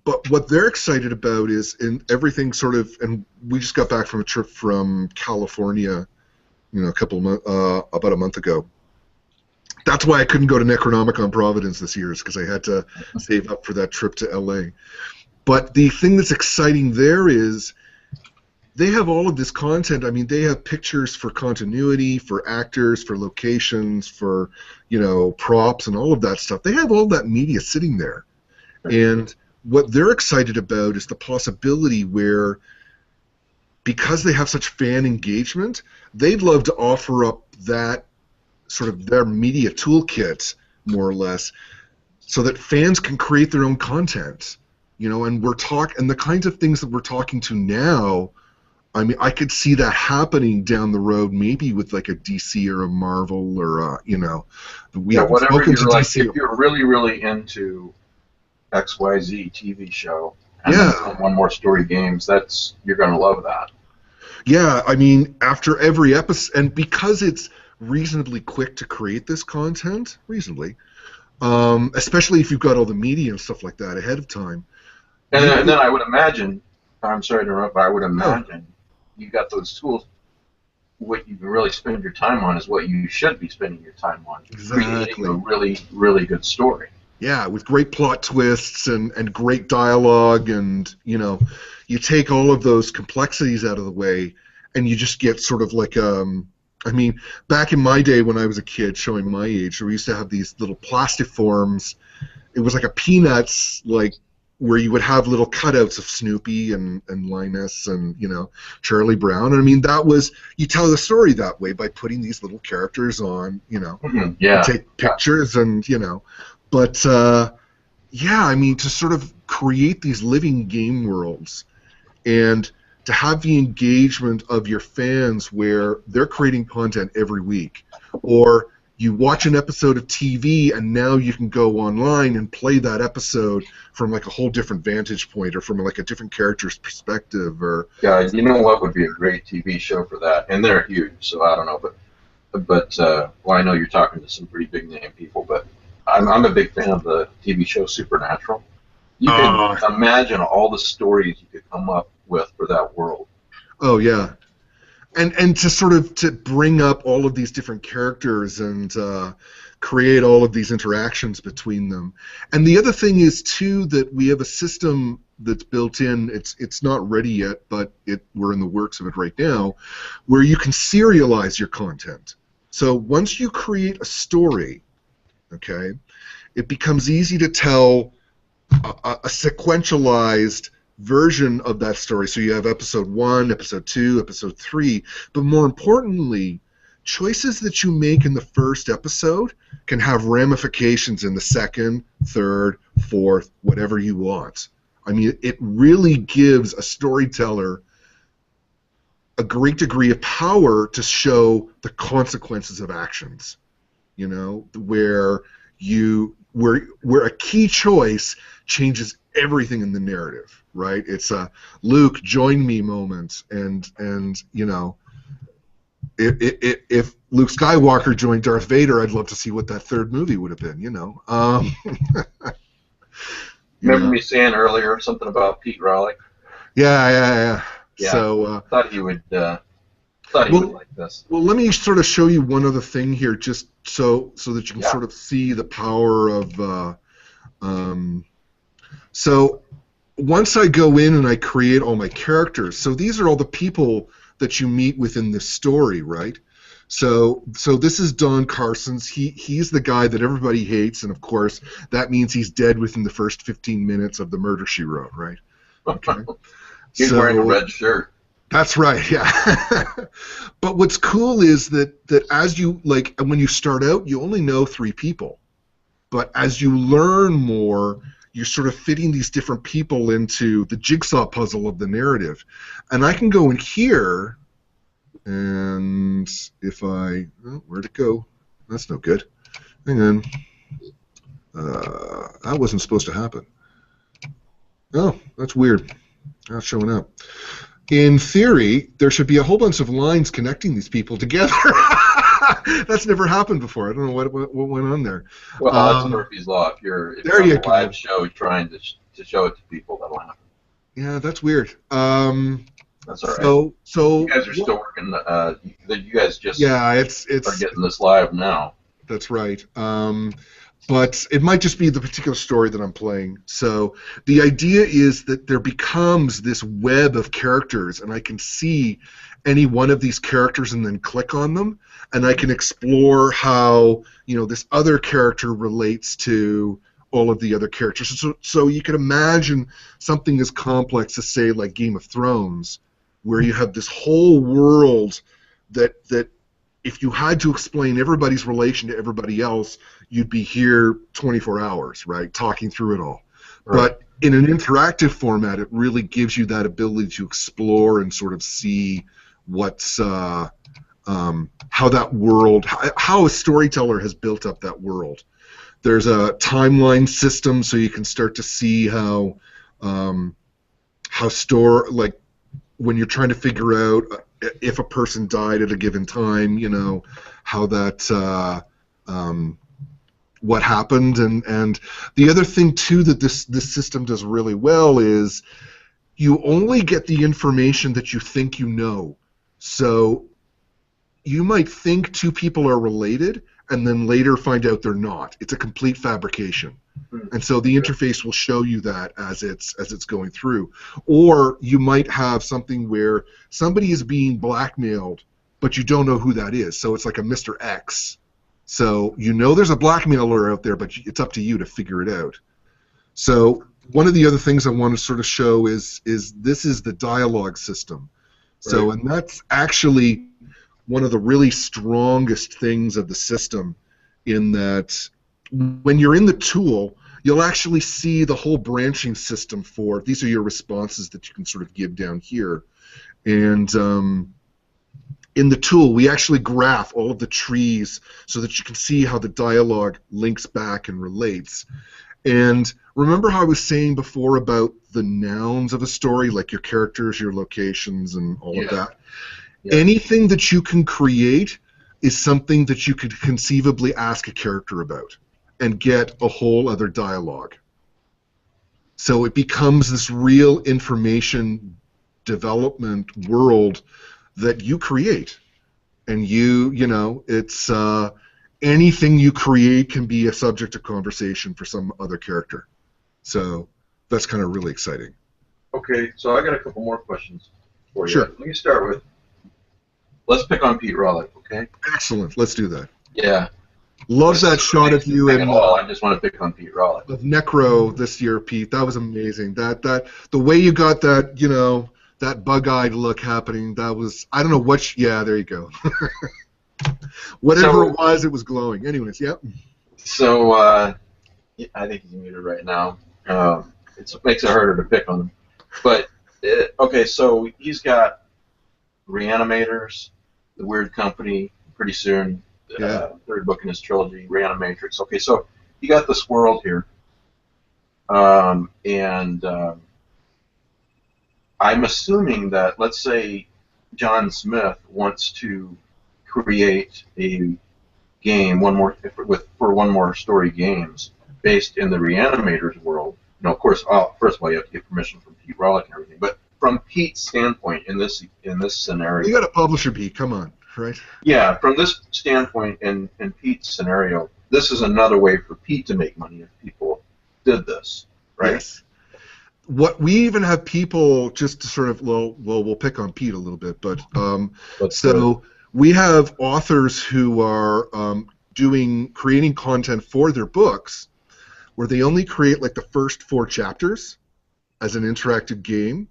But what they're excited about is everything sort of, and we just got back from a trip from California, about a month ago. That's why I couldn't go to Necronomicon Providence this year, is because I had to save up for that trip to LA. But the thing that's exciting there is they have all of this content. I mean, they have pictures for continuity, for actors, for locations, for, props and all of that stuff. They have all that media sitting there. And what they're excited about is the possibility where, because they have such fan engagement, they'd love to offer up that sort of their media toolkit, more or less, so that fans can create their own content. And and the kinds of things that we're talking to now, I mean, I could see that happening down the road, maybe with like a DC or a Marvel or whatever you're like. If you're really, really into XYZ TV show and One More Story games, you're going to love that. Yeah, I mean, after every episode, and because it's reasonably quick to create this content, especially if you've got all the media and stuff like that ahead of time. And then I would imagine, I'm sorry to interrupt, but I would imagine you got those tools. What you can really spend your time on is what you should be spending your time on. Exactly. Creating a really, really good story. Yeah, with great plot twists and great dialogue, and you take all of those complexities out of the way, and you just get sort of like I mean, back in my day when I was a kid, showing my age, we used to have these little plastiforms. It was like a Peanuts, like, where you would have little cutouts of Snoopy and Linus and, Charlie Brown. I mean, you tell the story that way by putting these little characters on, Mm-hmm. Yeah. and take pictures and, But, I mean, to sort of create these living game worlds and to have the engagement of your fans where they're creating content every week, or you watch an episode of TV and now you can go online and play that episode from like a whole different vantage point or from like a different character's perspective. Or you know what would be a great TV show for that? And they're huge, so I don't know, but well, I know you're talking to some pretty big name people, but I'm a big fan of the TV show Supernatural. You can imagine all the stories you could come up with for that world. Oh yeah, and to sort of to bring up all of these different characters and create all of these interactions between them. And the other thing is too that we have a system that's built in. It's not ready yet, but we're in the works of it right now, where you can serialize your content. So once you create a story, okay, it becomes easy to tell a sequentialized version of that story. So you have episode 1, episode 2, episode 3, but more importantly, choices that you make in the first episode can have ramifications in the second, third, fourth, whatever you want. I mean, it really gives a storyteller a great degree of power to show the consequences of actions. Where a key choice changes everything in the narrative, right? It's a Luke, join me moment, and if Luke Skywalker joined Darth Vader, I'd love to see what that third movie would have been, Remember me saying earlier something about Pete Rawlik? Yeah. So thought he would like this. Well, let me sort of show you one other thing here, just so that you can sort of see the power of. So once I go in and I create all my characters, so these are all the people that you meet within this story, right? So this is Don Carson's. He's the guy that everybody hates, and of course that means he's dead within the first 15 minutes of the Murder, She Wrote, right? Okay. He's wearing a red shirt. That's right, yeah. But what's cool is that as you, like, when you start out, you only know 3 people. But as you learn more, you're sort of fitting these different people into the jigsaw puzzle of the narrative. And I can go in here, and if where'd it go? That's no good. Hang on. That wasn't supposed to happen. Oh, that's weird. Not showing up. In theory, there should be a whole bunch of lines connecting these people together. That's never happened before. I don't know what went on there. Well, that's Murphy's Law. If you're on a live show trying to show it to people, that'll happen. Yeah, that's weird. That's all right. So you guys are still working. You guys just it's are getting this live now. That's right. but it might just be the particular story that I'm playing. So the idea is that there becomes this web of characters, and I can see any one of these characters and then click on them, and I can explore how, you know, this other character relates to all of the other characters. So you can imagine something as complex as, say, like Game of Thrones, where you have this whole world that if you had to explain everybody's relation to everybody else, you'd be here 24 hours, right, talking through it all. Right. But in an interactive format, it really gives you that ability to explore and sort of see what's how that world, how a storyteller has built up that world. There's a timeline system, so you can start to see how like when you're trying to figure out if a person died at a given time, you know, how that what happened, and the other thing too that this system does really well is you only get the information that you think you know. So you might think two people are related, and then later find out they're not. It's a complete fabrication. And so the interface will show you that as it's going through. Or you might have something where somebody is being blackmailed, but you don't know who that is. So it's like a Mr. X. So you know there's a blackmailer out there, but it's up to you to figure it out. So one of the other things I want to sort of show is this is the dialogue system. So, right. And that's actually one of the really strongest things of the system, in that when you're in the tool, you'll actually see the whole branching system for, these are your responses that you can sort of give down here. And in the tool, we actually graph all of the trees so that you can see how the dialogue links back and relates. And remember how I was saying before about the nouns of a story, like your characters, your locations, and all of that? Yeah. Anything that you can create is something that you could conceivably ask a character about and get a whole other dialogue. So it becomes this real information development world that you create. And you know, it's anything you create can be a subject of conversation for some other character. So that's kind of really exciting. Okay, so I got a couple more questions for you. Sure. Let me start with, let's pick on Pete Rawlik, okay? Excellent. Let's do that. Yeah. Love that shot of you and I just want to pick on Pete Rawlik. Of Necro this year, Pete. That was amazing. That the way you got that, you know, that bug-eyed look happening. That was, I don't know what. Yeah, there you go. Whatever it was glowing. Anyways, yep. So I think he's muted right now. It makes it harder to pick on him. But okay, so he's got Reanimators, The Weird Company, pretty soon. Third book in his trilogy, Reanimatrix. Okay, so you got this world here, and I'm assuming that, let's say John Smith wants to create a game, for One More Story Games, based in the Reanimators world. You know, of course, first of all, you have to get permission from Pete Rawlik and everything. But from Pete's standpoint, in this scenario, you got a publisher, Pete. Come on. Right? Yeah, from this standpoint, in Pete's scenario, this is another way for Pete to make money if people did this, right? Yes. What we even have people, just to sort of, well, we'll pick on Pete a little bit, but so we have authors who are creating content for their books where they only create like the first 4 chapters as an interactive game.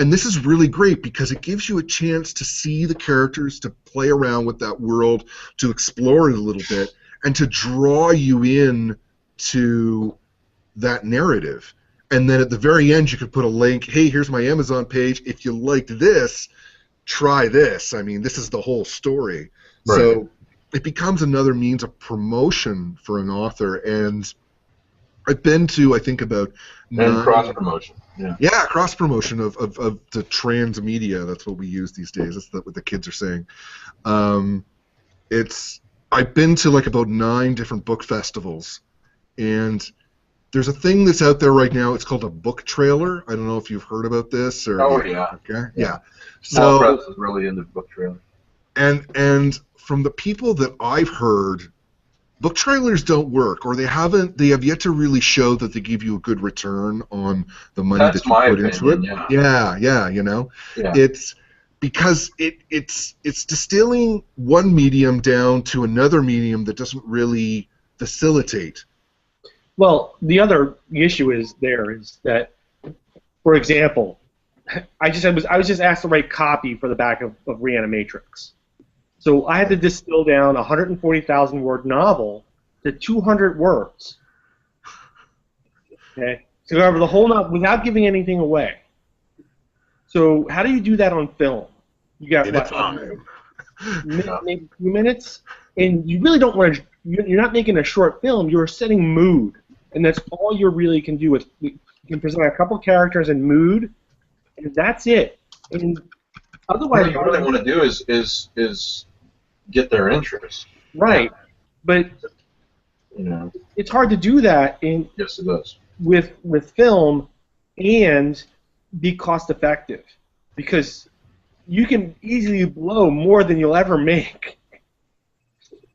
And this is really great because it gives you a chance to see the characters, to play around with that world, to explore it a little bit, and to draw you in to that narrative. And then at the very end, you could put a link, hey, here's my Amazon page. If you liked this, try this. I mean, this is the whole story. Right. So it becomes another means of promotion for an author. And I've been to, I think, about... And cross-promotion. Yeah, cross-promotion of the transmedia. That's what we use these days. That's what the kids are saying. I've been to like about 9 different book festivals, and there's a thing that's out there right now. It's called a book trailer. I don't know if you've heard about this. Oh, yeah. Okay. Yeah. So press is really into book trailer. And from the people that I've heard, book trailers don't work, or they have yet to really show that they give you a good return on the money That's that you my put into it. opinion, yeah. Yeah, you know. Yeah. It's because it's distilling one medium down to another medium that doesn't really facilitate. Well, the issue is that, for example, I was just asked to write copy for the back of Reanimatrix. So I had to distill down a 140,000 word novel to 200 words. Okay, so cover the whole novel without giving anything away. So how do you do that on film? You got what? Maybe 2 minutes, and you really don't want to. You're not making a short film. You're setting mood, and that's all you really can do. With you can present a couple characters and mood, and that's it. And otherwise, What you really want to do is get their interest. Right, but it's hard to do that yes, it is. with film and be cost effective, because you can easily blow more than you'll ever make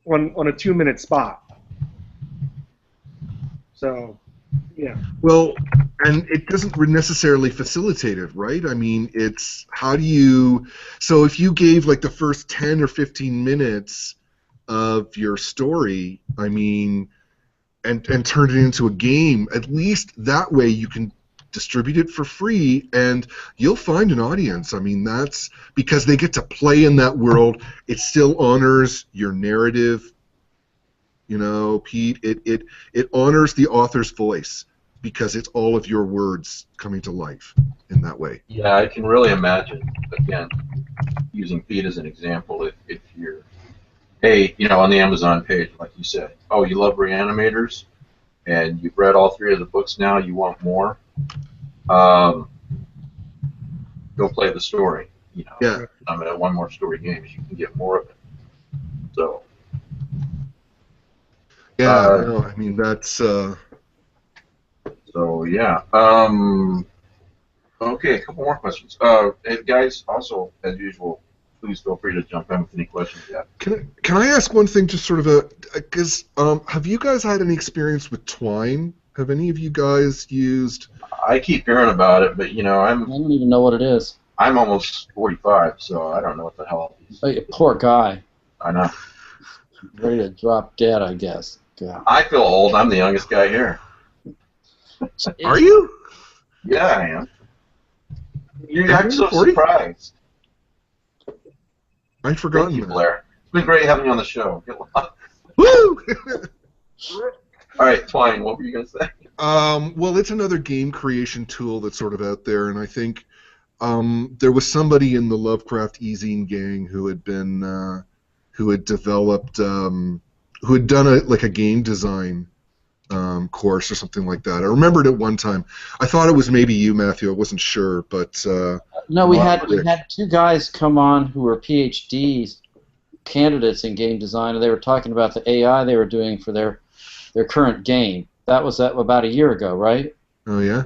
on a 2-minute spot. So, yeah. Well, and it doesn't necessarily facilitate it, right? I mean, it's how do you... So if you gave like the first 10 or 15 minutes of your story, I mean, and turned it into a game, at least that way you can distribute it for free and you'll find an audience. I mean, that's because they get to play in that world. It still honors your narrative, you know, Pete. It honors the author's voice because it's all of your words coming to life in that way. Yeah, I can really imagine, again, using Pete as an example, if you're, hey, on the Amazon page, like you said, oh, you love Reanimators, and you've read all 3 of the books now, you want more, go play the story. Yeah. I'm at one more story games, you can get more of it. So. Yeah, no, I mean, that's... So, yeah. Okay, a couple more questions. And guys, also, as usual, please feel free to jump in with any questions you have. Can I ask one thing, just sort of because have you guys had any experience with Twine? Have any of you guys used? I keep hearing about it, but I don't even know what it is. I'm almost 45, so I don't know what the hell it is. Oh, you poor guy. I know. Ready to drop dead, I guess. God. I feel old. I'm the youngest guy here. Are you? Yeah, I am. You're Are you so 40? surprised. I'd forgotten Thank you, that. Blair. It's been great having you on the show. Woo! All right, Twine, what were you going to say? Well, it's another game creation tool that's sort of out there, and I think there was somebody in the Lovecraft eZine gang who had been, who had developed, who had done a game design course or something like that. I remembered it one time. I thought it was maybe you, Matthew. I wasn't sure, but no, we had 2 guys come on who were PhDs candidates in game design, and they were talking about the AI they were doing for their current game. That was about a year ago, right? Oh yeah.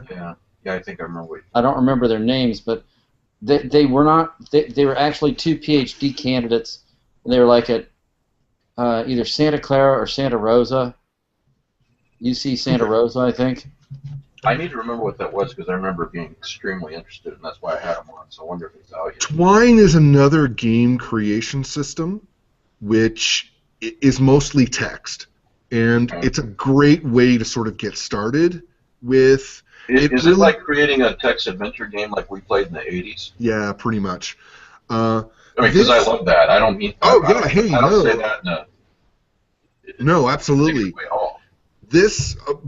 Yeah, I think I remember. I don't remember their names, but they were not. They were actually 2 PhD candidates, and they were like at either Santa Clara or Santa Rosa. UC Santa Rosa, I think. I need to remember what that was because I remember being extremely interested, and that's why I had them on. So I wonder if it's out yet. Twine is another game creation system, which is mostly text, and it's a great way to sort of get started with. Is it like creating a text adventure game like we played in the 80s? Yeah, pretty much. I mean, because I love that. I don't mean. I don't say that in a. No, absolutely. Way at all.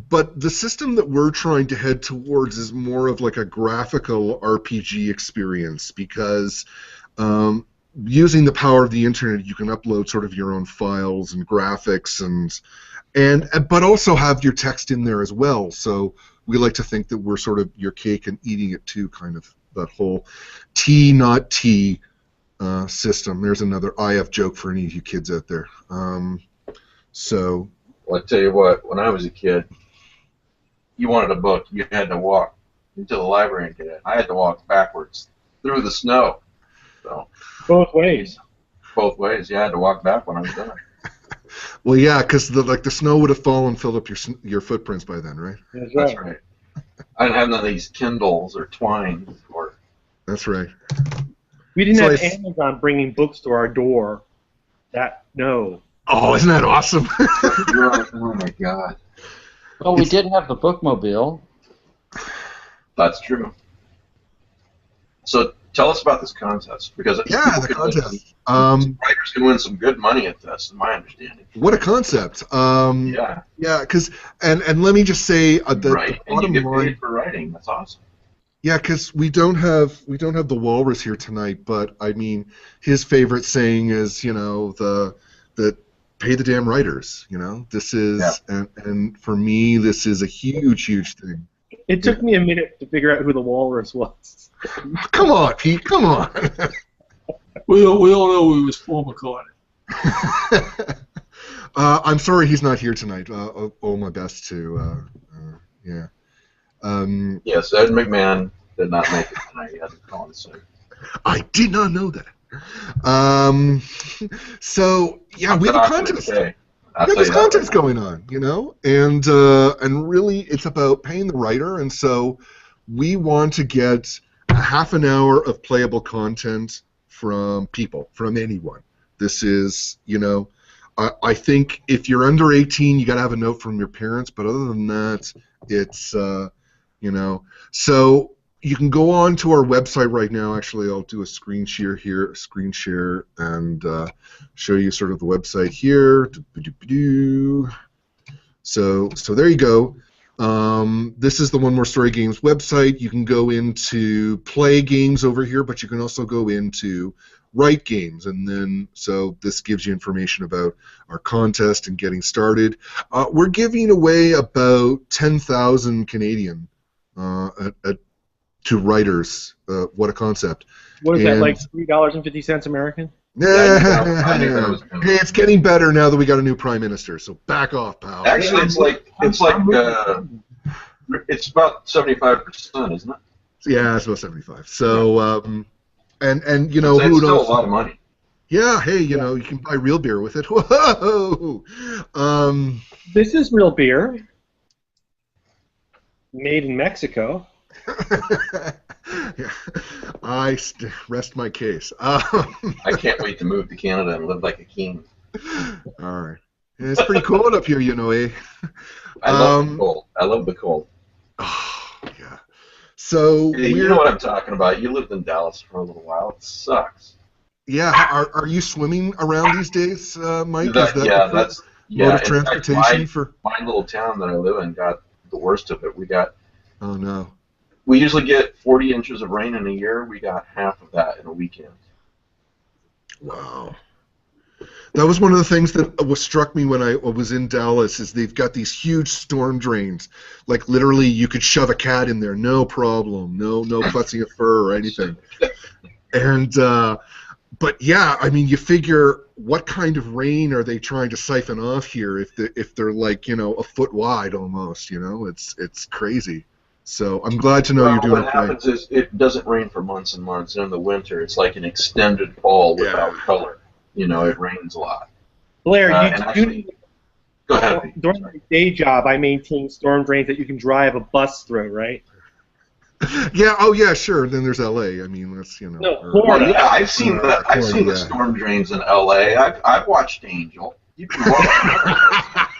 But the system that we're trying to head towards is more of like a graphical RPG experience because using the power of the internet, you can upload sort of your own files and graphics and but also have your text in there as well. So we like to think that we're sort of your cake and eating it too, kind of that whole T not T system. There's another IF joke for any of you kids out there. Well, I tell you what, when I was a kid, you wanted a book, you had to walk into the library and get it. I had to walk backwards through the snow. So Both ways. Both ways, yeah, I had to walk back when I was done. Well, yeah, because the snow would have fallen and filled up your footprints by then, right? That's right. I didn't have none of these Kindles or Twine or. That's right. We didn't So have Amazon bringing books to our door. No. Oh, isn't that awesome? Oh my God. Well, we did have the bookmobile. That's true. So tell us about this contest, because Yeah, the contest. Writers can win some good money at this, in my understanding. What a concept. Yeah. Yeah, because and let me just say the Right, and you bottom get line. paid for writing. That's awesome. Yeah, because we don't have the Walrus here tonight, but I mean, his favorite saying is, the pay the damn writers. This is and for me, this is a huge thing. It took me a minute to figure out who the Walrus was. Come on, Pete. Come on. We all know it was Paul McCartney. I'm sorry he's not here tonight. All my best to. Yeah. Yes, Ed McMahon did not make it tonight. He had to call in sick. I did not know that. So yeah, we have a contest. We have this contest going on, and really it's about paying the writer, and so we want to get a half an hour of playable content from people, from anyone. This is, I think if you're under 18, you got to have a note from your parents, but other than that, it's, so you can go on to our website right now. Actually, I'll do a screen share here, and show you sort of the website here. So there you go. This is the One More Story Games website. You can go into play games over here, but you can also go into write games, and then so this gives you information about our contest and getting started. We're giving away about 10,000 Canadian to writers. What a concept! What is that, like $3.50 American? Hey, it's getting better now that we got a new prime minister. So back off, pal. Actually, it's about 75%, isn't it? Yeah, it's about 75. So and It's who still knows? a lot of money. Yeah, hey, you can buy real beer with it. Whoa! This is real beer. Made in Mexico. Yeah, I rest my case. I can't wait to move to Canada and live like a king. All right. Yeah, it's pretty cold up here, eh? I love the cold. I love the cold. Oh, yeah. So Hey, you know what I'm talking about. You lived in Dallas for a little while. It sucks. Yeah. Are you swimming around these days, Mike? Is that that's mode of transportation fact, for? My little town that I live in got the worst of it. Oh no. We usually get 40 inches of rain in a year. We got half of that in a weekend. Wow. That was one of the things that struck me when I was in Dallas, is they've got these huge storm drains. Like literally you could shove a cat in there, no problem. No fussing a fur or anything. And but yeah, I mean, you figure what kind of rain are they trying to siphon off here if they're like, a foot wide almost, it's crazy. So I'm glad to know you're doing what happens is it doesn't rain for months and months. And in the winter, it's like an extended fall without color. It rains a lot. Blair, go ahead. During my day job, I maintain storm drains that you can drive a bus through, right? Yeah. Oh, yeah. Sure. Then there's L.A. I mean, that's No, Florida. Yeah, I've seen that. I've seen the storm drains in L.A. I've watched Angel. You can watch.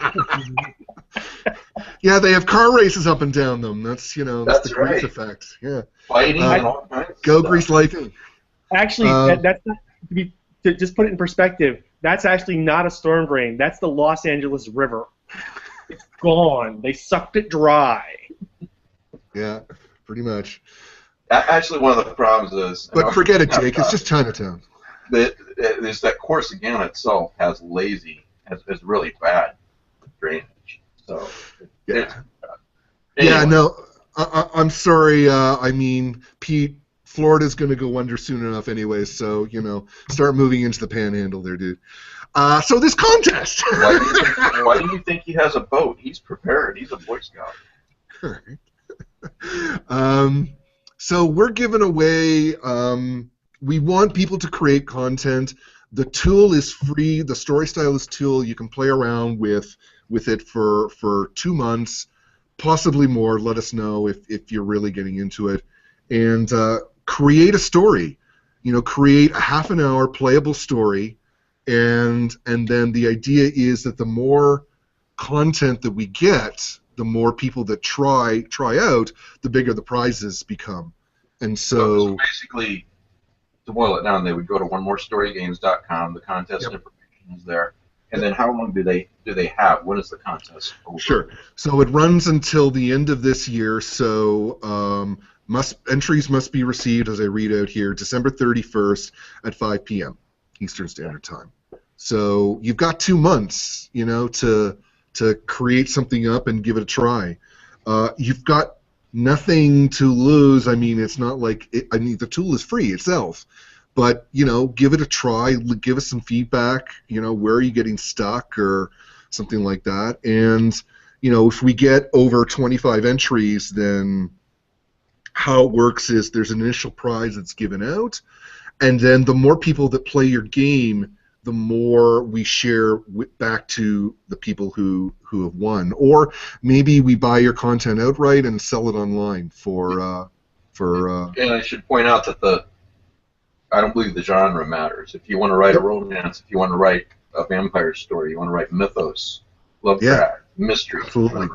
Yeah, they have car races up and down them. That's that's the Grease effect. Yeah. Fighting and all kinds of Go stuff. Grease Lightning. Actually, that's not to just put it in perspective. That's actually not a storm drain. That's the Los Angeles River. It's gone. They sucked it dry. Yeah, pretty much. Actually, one of the problems is. But forget it, Jake. It's just Chinatown. Is that Corsicana itself has really bad drainage. So yeah. Anyway. Yeah, no, I'm sorry. I mean, Pete, Florida's going to go under soon enough anyway, so, start moving into the panhandle there, dude. So this contest. Why do you think he has a boat? He's prepared. He's a Boy Scout. So we're giving away, we want people to create content The tool is free. The story stylist tool, you can play around with it for 2 months, possibly more. Let us know if you're really getting into it, and create a story. Create a half an hour playable story, and then the idea is that the more content that we get, the more people that try out, the bigger the prizes become. And so basically, to boil it down, they would go to onemorestorygames.com. The contest information is there. And then how long do they have? When is the contest over? Sure. So it runs until the end of this year. So entries must be received, as I read out here, December 31st at 5 p.m. Eastern Standard Time. So you've got 2 months, to create something up and give it a try. You've got nothing to lose. I mean, it's not like the tool is free itself, but give it a try. Give us some feedback. Where are you getting stuck or something like that? And if we get over 25 entries, then how it works is there's an initial prize that's given out, and then the more people that play your game, the more we share back to the people who have won. Or maybe we buy your content outright and sell it online for. And I should point out that I don't believe the genre matters. If you want to write a romance, if you want to write a vampire story, you want to write mythos, Lovecraft, mystery. Absolutely.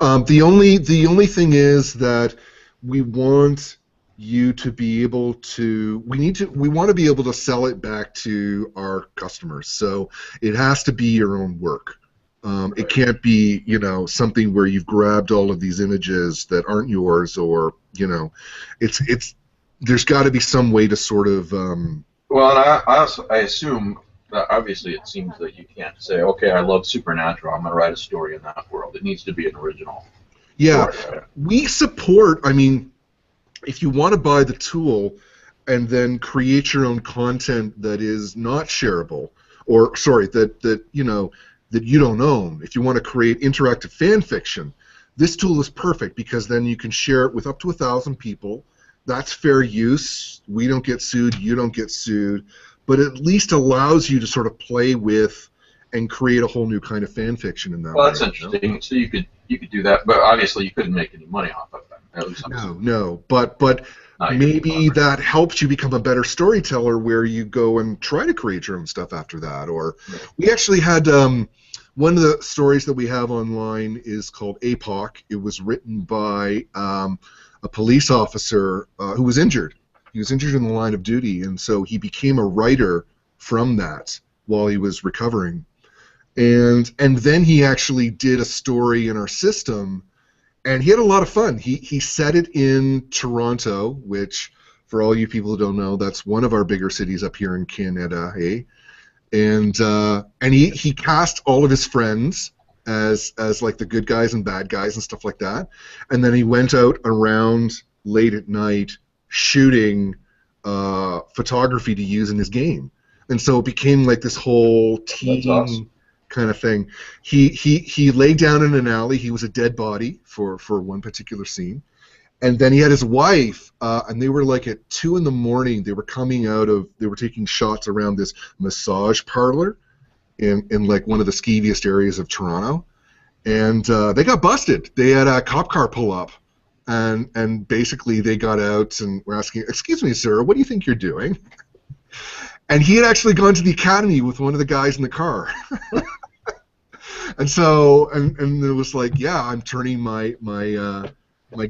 The only thing is that we want you to be able to we want to be able to sell it back to our customers. So it has to be your own work. It can't be something where you've grabbed all of these images that aren't yours, or it's there's got to be some way to sort of well, and I assume that obviously it seems that you can't say, okay, I love Supernatural, I'm going to write a story in that world. It needs to be an original story, right? We support, if you want to buy the tool and then create your own content that is not shareable, or that you don't own, if you want to create interactive fan fiction, this tool is perfect, because then you can share it with up to 1,000 people. That's fair use. We don't get sued. You don't get sued. But it at least allows you to sort of play with and create a whole new kind of fan fiction in that way. Well, that's interesting. So you could do that, but obviously you couldn't make any money off of them. No. But maybe that helps you become a better storyteller, where you go and try to create your own stuff after that. Or we actually had one of the stories that we have online is called APOC. It was written by a police officer who was injured. He was injured in the line of duty, and so he became a writer from that while he was recovering. And then he actually did a story in our system, and he had a lot of fun. He set it in Toronto, which, for all you people who don't know, that's one of our bigger cities up here in Canada, eh? And he cast all of his friends as like the good guys and bad guys and stuff like that. And then he went out around late at night shooting photography to use in his game. And so it became like this whole team kind of thing. He lay down in an alley. He was a dead body for one particular scene. And then he had his wife, and they were like at 2 in the morning. They were taking shots around this massage parlor in like one of the skeeviest areas of Toronto. And they got busted. They had a cop car pull up. And basically they got out and were asking, "Excuse me, sir, what do you think you're doing?" And he had actually gone to the academy with one of the guys in the car. And so, and it was like, yeah, I'm turning my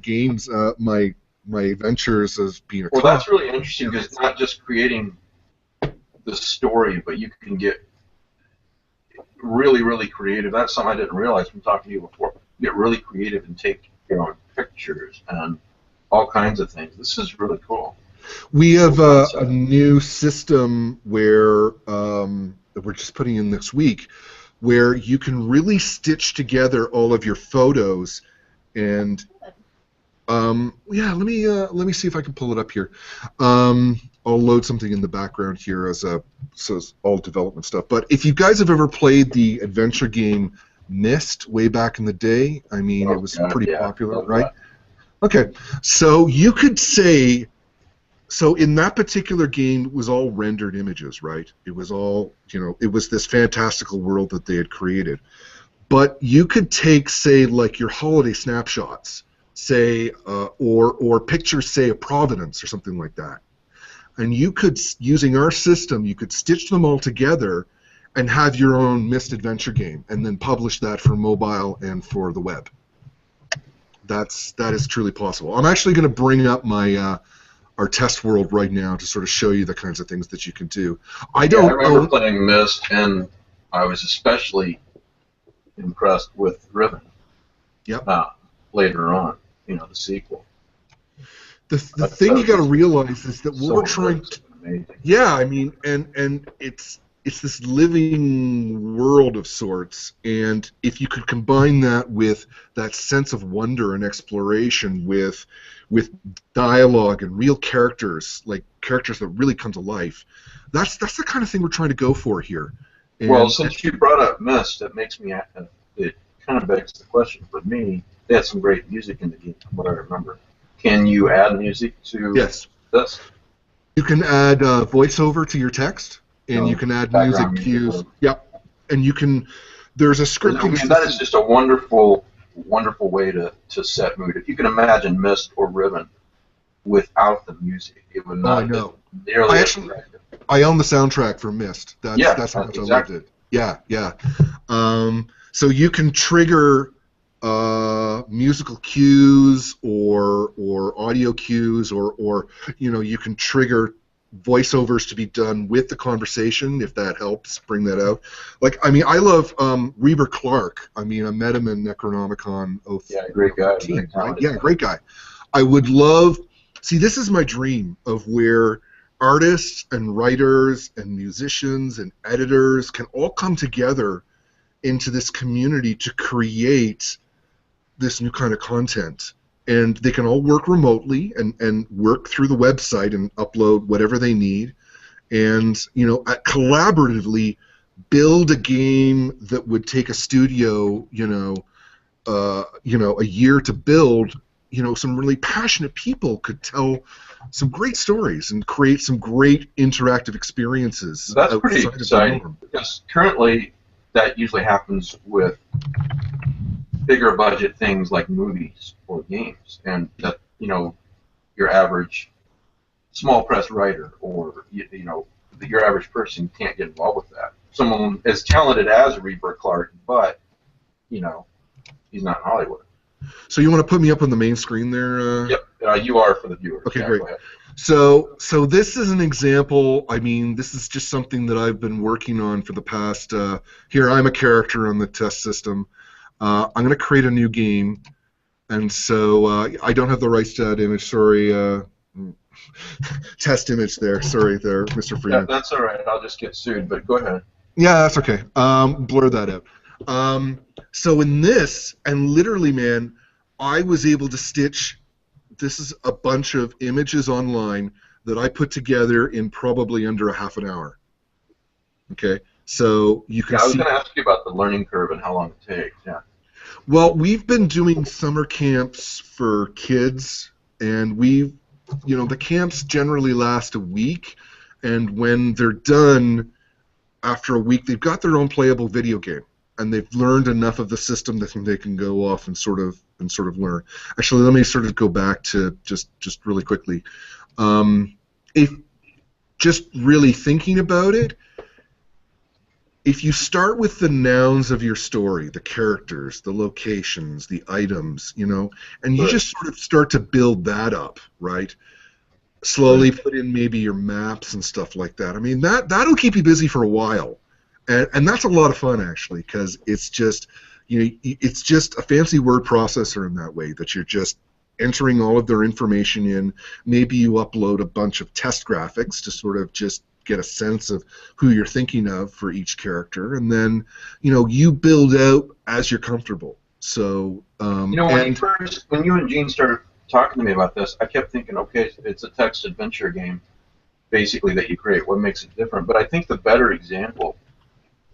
games, my adventures as being a cop. Well, that's really interesting, because it's not just creating the story, but you can get really, really creative. That's something I didn't realize from talking to you before. Get really creative and take your own pictures and all kinds of things. This is really cool. We have a new system where that we're just putting in this week, where you can really stitch together all of your photos. And yeah, let me see if I can pull it up here. I'll load something in the background here so it's all development stuff. But if you guys have ever played the adventure game Myst way back in the day, I mean, it was pretty popular, right? Okay, so you could say So in that particular game, it was all rendered images, right? It was all, it was this fantastical world that they had created. But you could take, say, like your holiday snapshots, say, or pictures, say, of Providence or something like that. And you could, using our system, you could stitch them all together and have your own Myst adventure game, and then publish that for mobile and for the web. That is truly possible. I'm actually going to bring up my our test world right now to sort of show you the kinds of things that you can do. I remember playing Myst, and I was especially impressed with Riven. Yep. Later on, the sequel. The thing you got to realize is that what we're trying to... Amazing. Yeah, I mean, and it's this living world of sorts, and if you could combine that with that sense of wonder and exploration with dialogue and real characters, like characters that really come to life, that's the kind of thing we're trying to go for here. And, since you brought up Myst, it makes me, it kind of begs the question for me. They had some great music in the game, from what I remember. Can you add music to this? You can add voiceover to your text, and you can add music cues. Yep, and you can. There's a scripting. I mean, that is just a wonderful, wonderful way to set mood. If you can imagine Myst or Riven without the music, it would not be nearly as effective. I own the soundtrack for Myst. That's how much I loved it. Yeah. So you can trigger musical cues or audio cues, or you can trigger voiceovers to be done with the conversation, if that helps bring that out. Like, I mean, I love Reber Clark. I mean, I met him in Necronomicon. Great guy. Right? Yeah, great guy. I would love... See, this is my dream of where artists and writers and musicians and editors can all come together into this community to create this new kind of content. And they can all work remotely and work through the website and upload whatever they need, and collaboratively build a game that would take a studio a year to build. Some really passionate people could tell some great stories and create some great interactive experiences. That's pretty exciting, because currently that usually happens with bigger budget things like movies or games, and that your average small press writer or your average person can't get involved with that. Someone as talented as Reber Clark, but he's not in Hollywood. So you want to put me up on the main screen there? Yep, you are for the viewers. Okay, great. So this is an example. I mean, this is just something that I've been working on for the past. Here, I'm a character on the test system. I'm going to create a new game, and so I don't have the rights to that image. Sorry, test image there. Sorry there, Mr. Freeman. Yeah, that's all right. I'll just get sued, but go ahead. Yeah, that's okay. Blur that out. So in this, and literally, man, I was able to stitch. This is a bunch of images online that I put together in probably under a half an hour. Okay, so you can see. I was going to ask you about the learning curve and how long it takes. Yeah. Well, we've been doing summer camps for kids, and the camps generally last a week, and when they're done, after a week, they've got their own playable video game, and they've learned enough of the system that they can go off and sort of learn. Actually, let me sort of go back to just really quickly. If just really thinking about it, if you start with the nouns of your story, the characters, the locations, the items, and you just sort of start to build that up, right? Slowly put in maybe your maps and stuff like that. I mean, that'll keep you busy for a while, and that's a lot of fun actually, because it's just it's just a fancy word processor in that way, that you're just entering all of their information in. Maybe you upload a bunch of test graphics to sort of just get a sense of who you're thinking of for each character, and then you build out as you're comfortable. So when you and Gene started talking to me about this, I kept thinking, okay, it's a text adventure game basically that you create. What makes it different? But I think the better example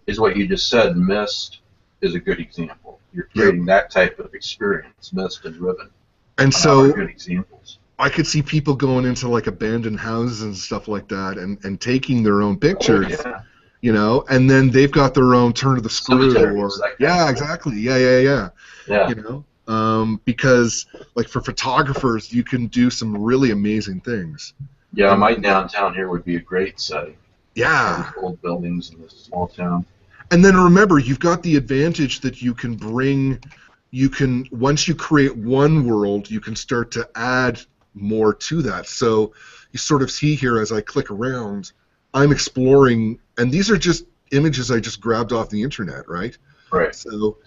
is what you just said. Myst is a good example. You're creating that type of experience, Myst and Riven. And so good examples. I could see people going into like abandoned houses and stuff like that, and taking their own pictures. Oh, yeah. You know, and then they've got their own turn of the screw, Cemeteries, or that kind of stuff. exactly, yeah. Yeah. You know, because like for photographers, you can do some really amazing things. Yeah, my downtown here would be a great setting. Yeah. Old buildings in this small town. And then remember, you've got the advantage that you can once you create one world, you can start to add more to that. So you sort of see here as I click around, I'm exploring, and these are just images I just grabbed off the internet, right? Right. So,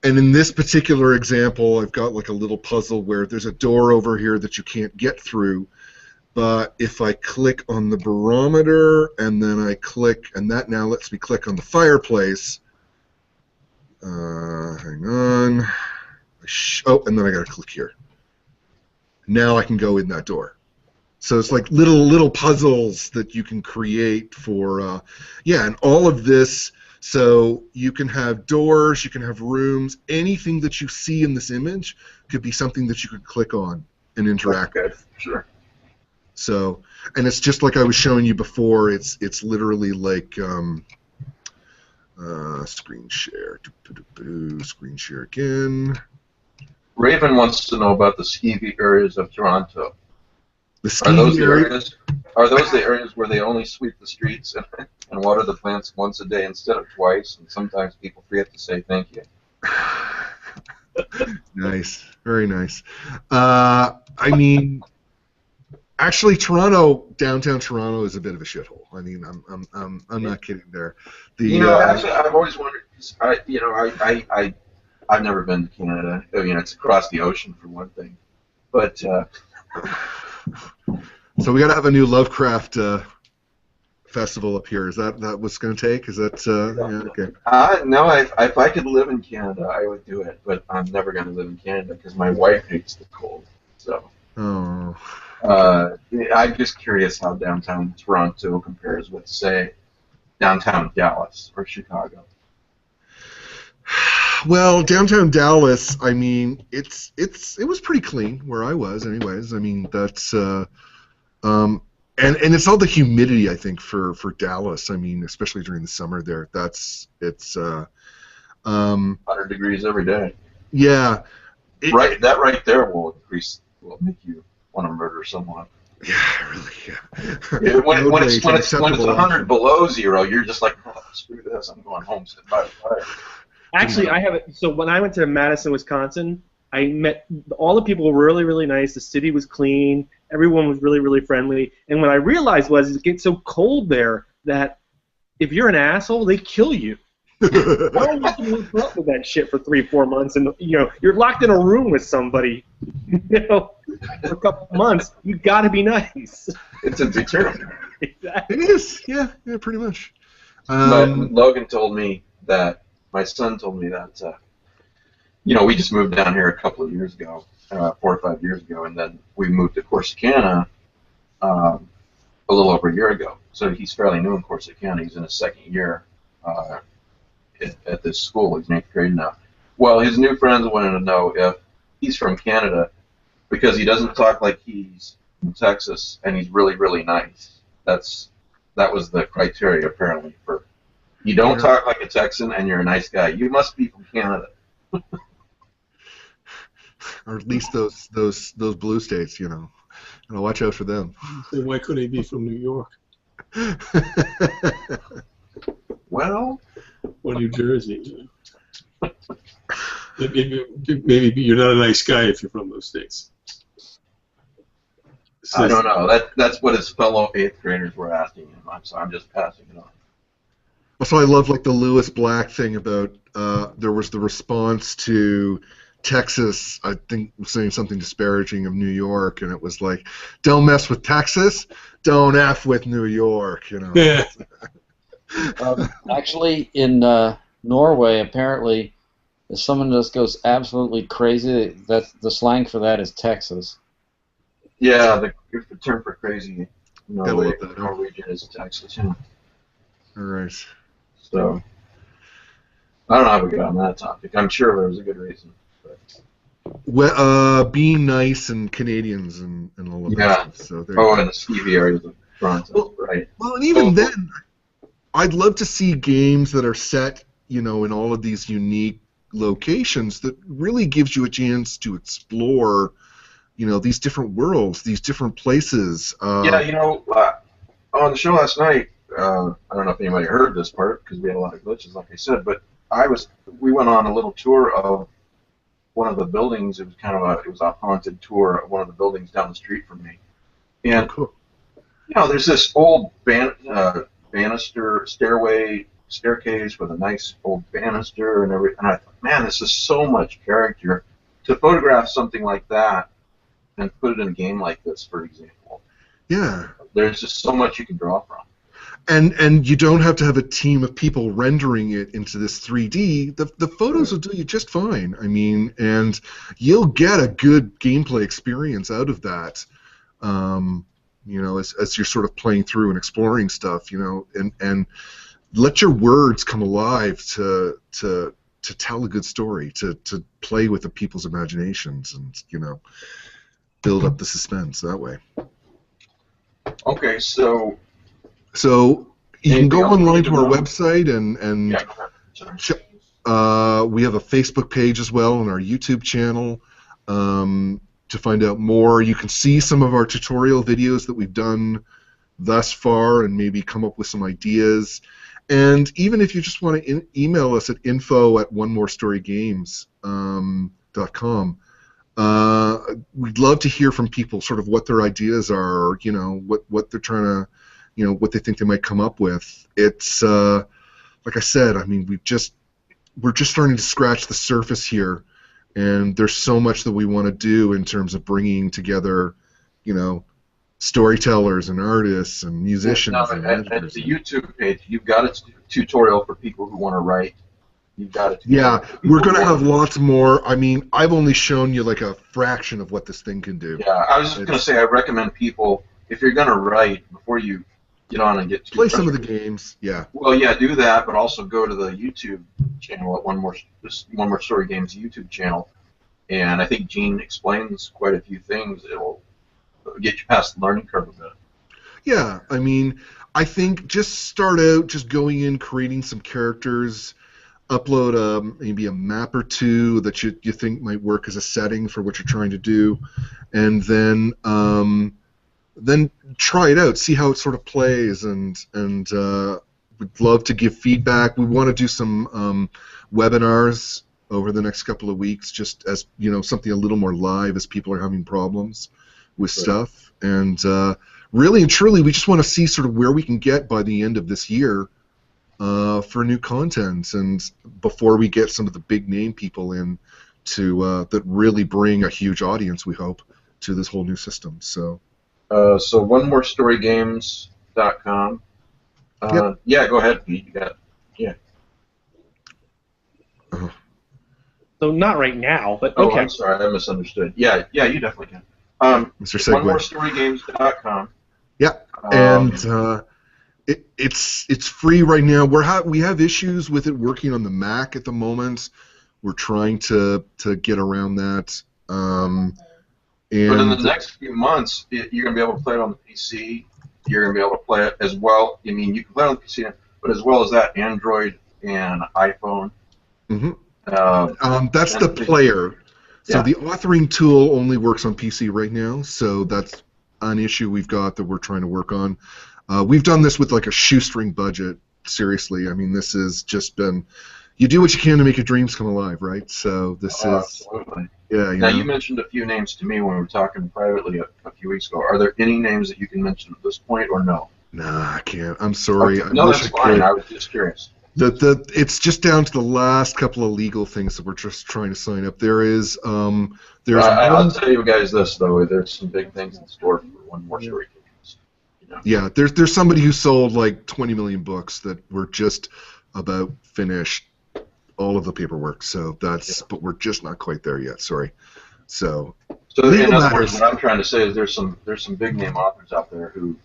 and in this particular example, I've got like a little puzzle where there's a door over here that you can't get through, but if I click on the barometer and then I click, and that now lets me click on the fireplace. Hang on. Oh, and then I gotta click here. Now I can go in that door. So it's like little puzzles that you can create for, and all of this. So you can have doors, you can have rooms, anything that you see in this image could be something that you could click on and interact with. Sure. So, and it's just like I was showing you before. It's literally like screen share, screen share again. Raven wants to know about the skeevy areas of Toronto. Are those the areas where they only sweep the streets and water the plants once a day instead of twice, and sometimes people forget to say thank you? Nice, very nice. I mean, actually, downtown Toronto is a bit of a shithole. I mean, I'm not kidding there. Actually, I've always wondered. I've never been to Canada. It's across the ocean for one thing, but. So we got to have a new Lovecraft festival up here. Is that what's going to take? Is that okay? No. If I could live in Canada, I would do it. But I'm never going to live in Canada because my wife hates the cold. So. Oh. I'm just curious how downtown Toronto compares with, say, downtown Dallas or Chicago. Well, downtown Dallas, I mean, it was pretty clean where I was, anyways. I mean, that's and it's all the humidity, I think, for Dallas. I mean, especially during the summer there. It's 100 degrees every day. Yeah. That right there will make you want to murder someone. Yeah, really. Yeah. When it's 100 below zero, you're just like, oh, screw this, I'm going home, sit by the fire. Actually, I have it. So when I went to Madison, Wisconsin, I met all the people were really, really nice. The city was clean. Everyone was really, really friendly. And what I realized was it gets so cold there that if you're an asshole, they kill you. I don't want to put up with that shit for 3-4 months, and you're locked in a room with somebody, for a couple of months. You got to be nice. It's a deterrent. Exactly. It is, yeah, pretty much. But Logan told me that. My son told me that, we just moved down here a couple of years ago, 4 or 5 years ago, and then we moved to Corsicana a little over a year ago. So he's fairly new in Corsicana. He's in his second year at this school. He's in 8th grade now. Well, his new friends wanted to know if he's from Canada because he doesn't talk like he's from Texas, and he's really, really nice. That was the criteria, apparently, for... You don't talk like a Texan, and you're a nice guy. You must be from Canada. Or at least those blue states, watch out for them. Then why couldn't he be from New York? Well, or New Jersey. Maybe you're not a nice guy if you're from those states. I don't know. That's what his fellow 8th graders were asking him. So I'm just passing it on. Also, I love like the Lewis Black thing about there was the response to Texas, I think, saying something disparaging of New York, and it was like, don't mess with Texas, don't F with New York, Yeah. Actually, in Norway, apparently, if someone just goes absolutely crazy, that's the slang for that is Texas. Yeah, the term for crazy in Norwegian is Texas. Yeah. All right. So, I don't know how we got on that topic. I'm sure there was a good reason. But. Being nice and Canadians and all of that Yeah. stuff. So there you Oh, go. and the Stevie area of Toronto, right? Well, and even So- then, I'd love to see games that are set, in all of these unique locations that really gives you a chance to explore, these different worlds, these different places. Yeah, on the show last night, I don't know if anybody heard this part because we had a lot of glitches, like I said, but we went on a little tour of one of the buildings. It was a haunted tour of one of the buildings down the street from me, and Cool. there's this old banister staircase with a nice old banister and everything. And I thought, man, this is so much character to photograph something like that and put it in a game like this, for example. Yeah. There's just so much you can draw from. And you don't have to have a team of people rendering it into this 3D. The photos will do you just fine. I mean, and you'll get a good gameplay experience out of that. As you're sort of playing through and exploring stuff, and let your words come alive to tell a good story, to play with the people's imaginations, and build up the suspense that way. Okay, so you can go else online you to need our to know? website and yeah, go ahead. Sorry. we have a Facebook page as well and our YouTube channel to find out more. You can see some of our tutorial videos that we've done thus far and maybe come up with some ideas. And even if you just want to email us at info@onemorestorygames.com, we'd love to hear from people, sort of what their ideas are, or, what they're trying to, what they think they might come up with. It's like I said, I mean, we're just starting to scratch the surface here, and there's so much that we want to do in terms of bringing together, storytellers and artists and musicians. Now, and at editors. the YouTube page, you've got a tutorial for people who want to write. You've got it. Yeah, we're going to have lots more. I mean, I've only shown you like a fraction of what this thing can do. Yeah, I was just going to say, I recommend people, if you're going to write, before you get on and get too Play some of the frustrated. games, yeah. Well, yeah, do that, but also go to the YouTube channel at One More Story Games YouTube channel, and I think Gene explains quite a few things. It'll get you past the learning curve a bit. Yeah, I mean, I think just start out just going in, creating some characters, upload maybe a map or two that you think might work as a setting for what you're trying to do, and then try it out, see how it sort of plays, and we'd love to give feedback. We want to do some webinars over the next couple of weeks, just as something a little more live as people are having problems with stuff, and really and truly, we just want to see sort of where we can get by the end of this year for new content, and before we get some of the big name people in to that really bring a huge audience, we hope, to this whole new system. So onemorestorygames.com. Yep. Yeah, go ahead, Pete. You got it. So not right now, but Oh, okay. I'm sorry, I misunderstood. Yeah, you definitely can. Mr. Segway. onemorestorygames.com. Yeah, and it's free right now. We have issues with it working on the Mac at the moment. We're trying to get around that. But in the next few months, you're going to be able to play it on the PC. You're going to be able to play it as well. I mean, you can play it on the PC, but as well as that, Android and iPhone. Mm-hmm. That's and the player. So Yeah. the authoring tool only works on PC right now, so that's an issue we've got that we're trying to work on. We've done this with like a shoestring budget, seriously. I mean, this has just been, you do what you can to make your dreams come alive, right? So this is, Absolutely. yeah. Now, you mentioned a few names to me when we were talking privately a few weeks ago. Are there any names that you can mention at this point, or no? Nah, I can't. I'm sorry. Okay. No, that's fine. I was just curious. It's just down to the last couple of legal things that we're just trying to sign up. There's I'll tell you guys this though. There's some big things in store for One More Story Games. Yeah, there's somebody who sold like 20 million books that were just about finished all of the paperwork. So but we're just not quite there yet. Sorry. So in other words, what I'm trying to say is there's some big name authors out there who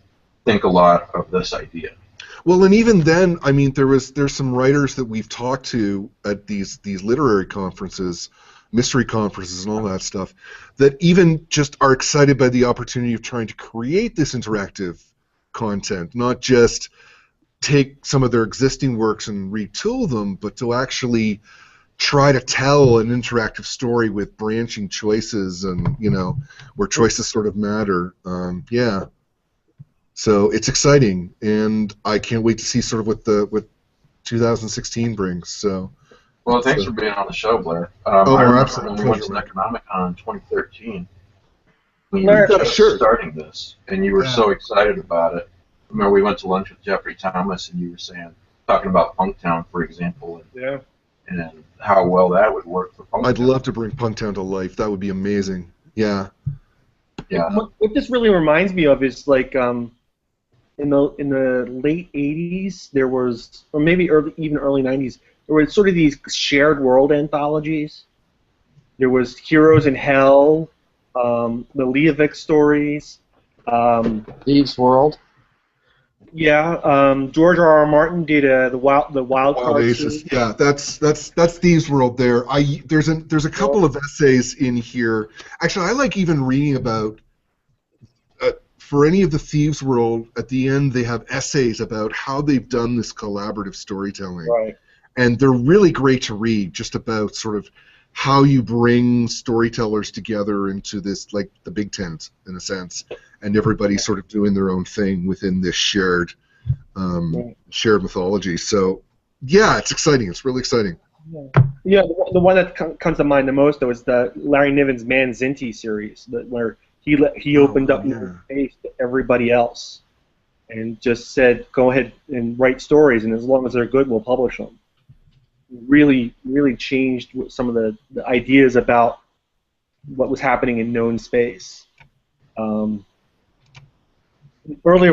think a lot of this idea. Well, and even then, I mean, there's some writers that we've talked to at these literary conferences mystery conferences and all that stuff, that even just are excited by the opportunity of trying to create this interactive content, not just take some of their existing works and retool them, but to actually try to tell an interactive story with branching choices and, where choices sort of matter. Yeah. So it's exciting, and I can't wait to see sort of what 2016 brings. So. Well, thanks for being on the show, Blair. I remember when we went to Necronomicon in 2013. When you were just starting this, and you were so excited about it. I remember we went to lunch with Jeffrey Thomas, and you were talking about Punktown, for example, and how well that would work for Punktown. I'd love to bring Punktown to life. That would be amazing. Yeah. Yeah. What this really reminds me of is like in the late 80s there was, or maybe even early 90s, there were sort of these shared world anthologies. There was Heroes in Hell, the Leovic stories. Thieves' World. Yeah, George R.R. Martin did the Wild Card Aces. Yeah, that's Thieves' World. There's a couple of essays in here. Actually, I like even reading about. For any of the Thieves' World, at the end they have essays about how they've done this collaborative storytelling. Right. And they're really great to read, just about sort of how you bring storytellers together into this, like the big tent, in a sense, and everybody's sort of doing their own thing within this shared mythology. So, yeah, it's exciting. It's really exciting. Yeah, the one that comes to mind the most, though, is the Larry Niven's Manzinti series, where he opened up new space to everybody else and just said, go ahead and write stories, and as long as they're good, we'll publish them. Really, really changed some of the ideas about what was happening in known space. Earlier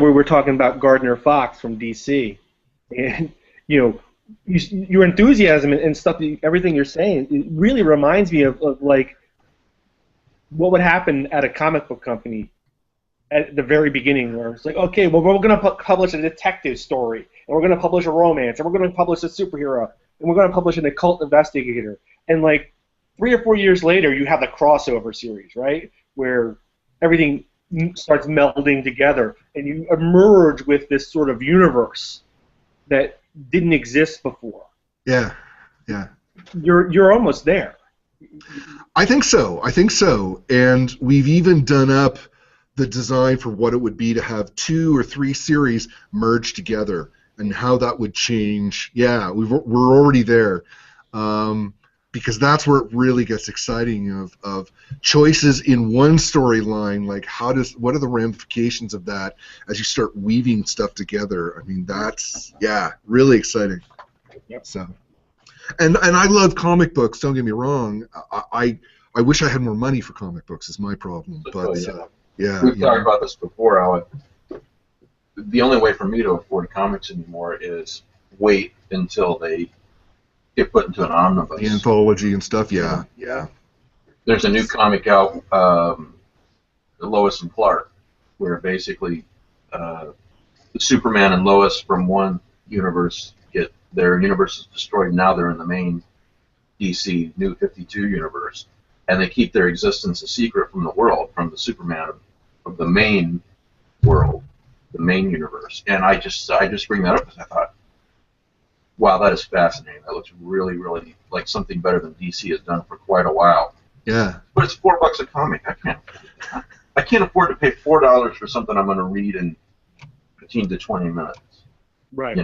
we were talking about Gardner Fox from DC, and your enthusiasm and stuff, everything you're saying, it really reminds me of like what would happen at a comic book company at the very beginning, where it's like, okay, well, we're going to publish a detective story, and we're going to publish a romance, and we're going to publish a superhero, and we're going to publish an occult investigator. And like 3 or 4 years later, you have the crossover series, right, where everything starts melding together, and you emerge with this sort of universe that didn't exist before. Yeah. You're almost there. I think so. And we've even done up the design for what it would be to have 2 or 3 series merged together, and how that would change. Yeah, we're already there, because that's where it really gets exciting. Of choices in one storyline, like what are the ramifications of that as you start weaving stuff together? I mean, that's really exciting. Yep. So. And I love comic books. Don't get me wrong. I wish I had more money for comic books. Is my problem. But we've talked about this before. How the only way for me to afford comics anymore is wait until they get put into an omnibus. The anthology and stuff. Yeah. There's a new comic out, Lois and Clark, where basically Superman and Lois from one universe get their universe is destroyed. Now they're in the main DC New 52 universe, and they keep their existence a secret from the world, from the Superman of the main world, the main universe. And I just bring that up because I thought, wow, that is fascinating. That looks really, really like something better than DC has done for quite a while. Yeah. But it's $4 a comic. I can't afford to pay $4 for something I'm going to read in 15 to 20 minutes. Right. You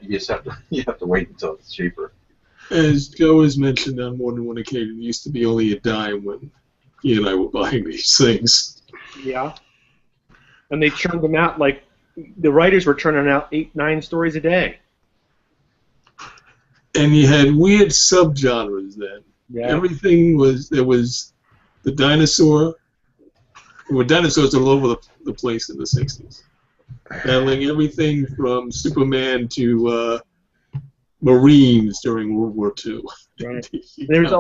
just have to wait until it's cheaper. As Joe has mentioned on more than one occasion, it used to be only a dime when he and I were buying these things. Yeah. And they churned them out, like the writers were churning out 8-9 stories a day. And you had weird subgenres then. Yeah. Everything there was the dinosaur. There were dinosaurs all over the place in the 60s. Battling everything from Superman to Marines during World War II. Right. There's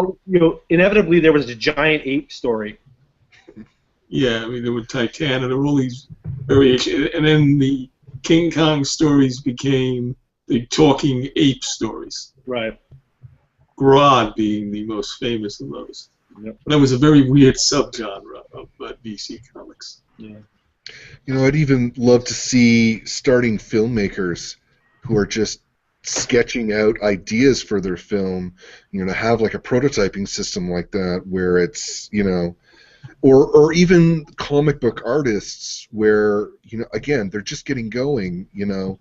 inevitably there was a giant ape story. Yeah, I mean there were Titanic, there were all these variations, and then the King Kong stories became the talking ape stories. Right. Grodd being the most famous of those. Yep. That was a very weird subgenre of DC Comics. Yeah. You know, I'd even love to see starting filmmakers who are just sketching out ideas for their film, you know, to have like a prototyping system like that where it's, you know, or even comic book artists where, you know, again, they're just getting going, you know.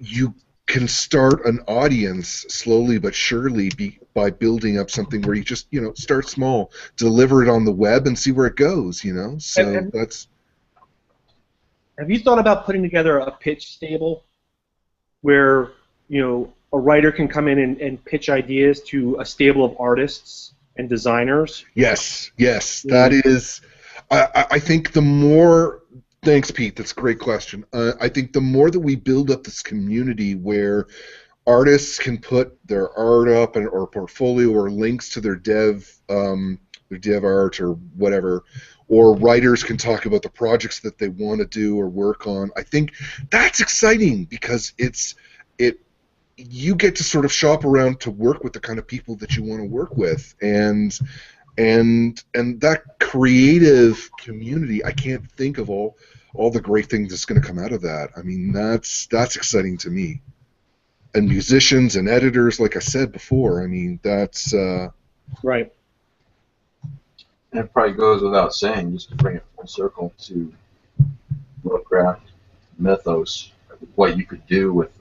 You can start an audience slowly but surely by building up something where you just, you know, start small, deliver it on the web and see where it goes, you know. So that's... Have you thought about putting together a pitch stable where, you know, a writer can come in and pitch ideas to a stable of artists and designers? Yes, that is... I think the more... Thanks, Pete. That's a great question. I think the more that we build up this community where artists can put their art up or portfolio or links to their dev art or whatever, or writers can talk about the projects that they want to do or work on, I think that's exciting because you get to sort of shop around to work with the kind of people that you want to work with, and that creative community, I can't think of all the great things that's going to come out of that. I mean, that's exciting to me. And musicians and editors, like I said before, I mean, that's... Right. And it probably goes without saying, just to bring it full circle to Lovecraft mythos, what you could do with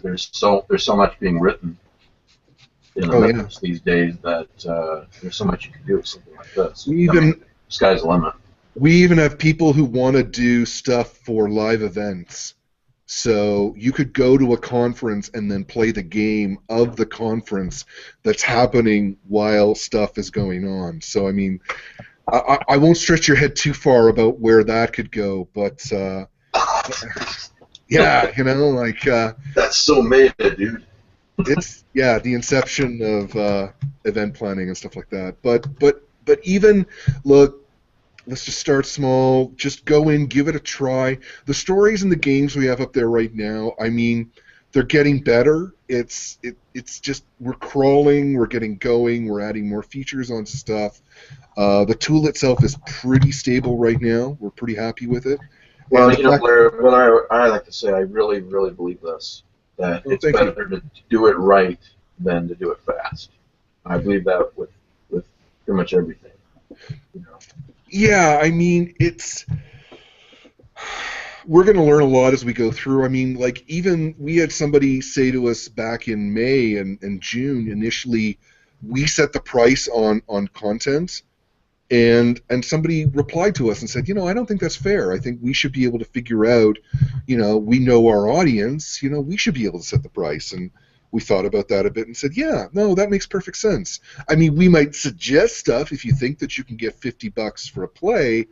there's so much being written in the mythos these days that there's so much you can do with something like this. Sky's the limit. We even have people who want to do stuff for live events. So you could go to a conference and then play the game of the conference that's happening while stuff is going on. So, I mean, I won't stretch your head too far about where that could go, but yeah, you know, like... that's so meta, dude. It's, yeah, the inception of event planning and stuff like that. But even, look, let's just start small. Just go in, give it a try. The stories and the games we have up there right now, I mean, they're getting better. It's just, we're crawling, we're getting going, we're adding more features onto stuff. The tool itself is pretty stable right now. We're pretty happy with it. Well, and you know, Blair, what I like to say, I really, really believe this, that it's better to do it right than to do it fast. I believe that with pretty much everything. You know. Yeah, I mean, we're going to learn a lot as we go through. I mean, like, even we had somebody say to us back in May and June, initially, we set the price on content, and somebody replied to us and said, you know, I don't think that's fair. I think we should be able to figure out, you know, we know our audience, you know, we should be able to set the price. And we thought about that a bit and said, yeah, no, that makes perfect sense. I mean, we might suggest stuff if you think that you can get $50 for a play.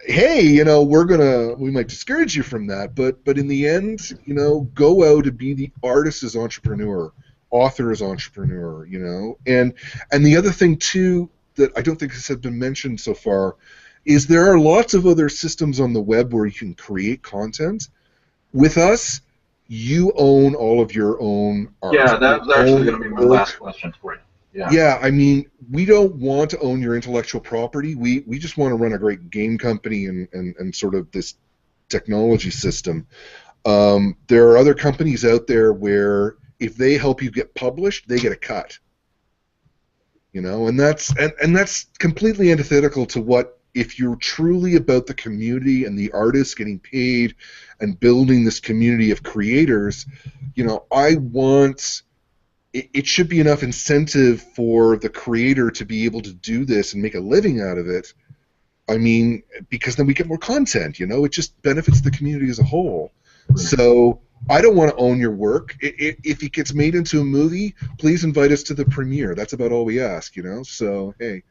Hey, you know, we might discourage you from that, but in the end, you know, go out and be the artist as entrepreneur, author as entrepreneur, you know. And the other thing too that I don't think has been mentioned so far is there are lots of other systems on the web where you can create content. With us, you own all of your own art. Yeah, that was actually going to be my last question for you. Yeah. Yeah, I mean, we don't want to own your intellectual property. We just want to run a great game company and sort of this technology system. There are other companies out there where if they help you get published, they get a cut. You know, and that's completely antithetical to what, if you're truly about the community and the artists getting paid and building this community of creators, you know, it should be enough incentive for the creator to be able to do this and make a living out of it. I mean, because then we get more content, you know, it just benefits the community as a whole. So I don't want to own your work. If it gets made into a movie, please invite us to the premiere. That's about all we ask, you know, so hey.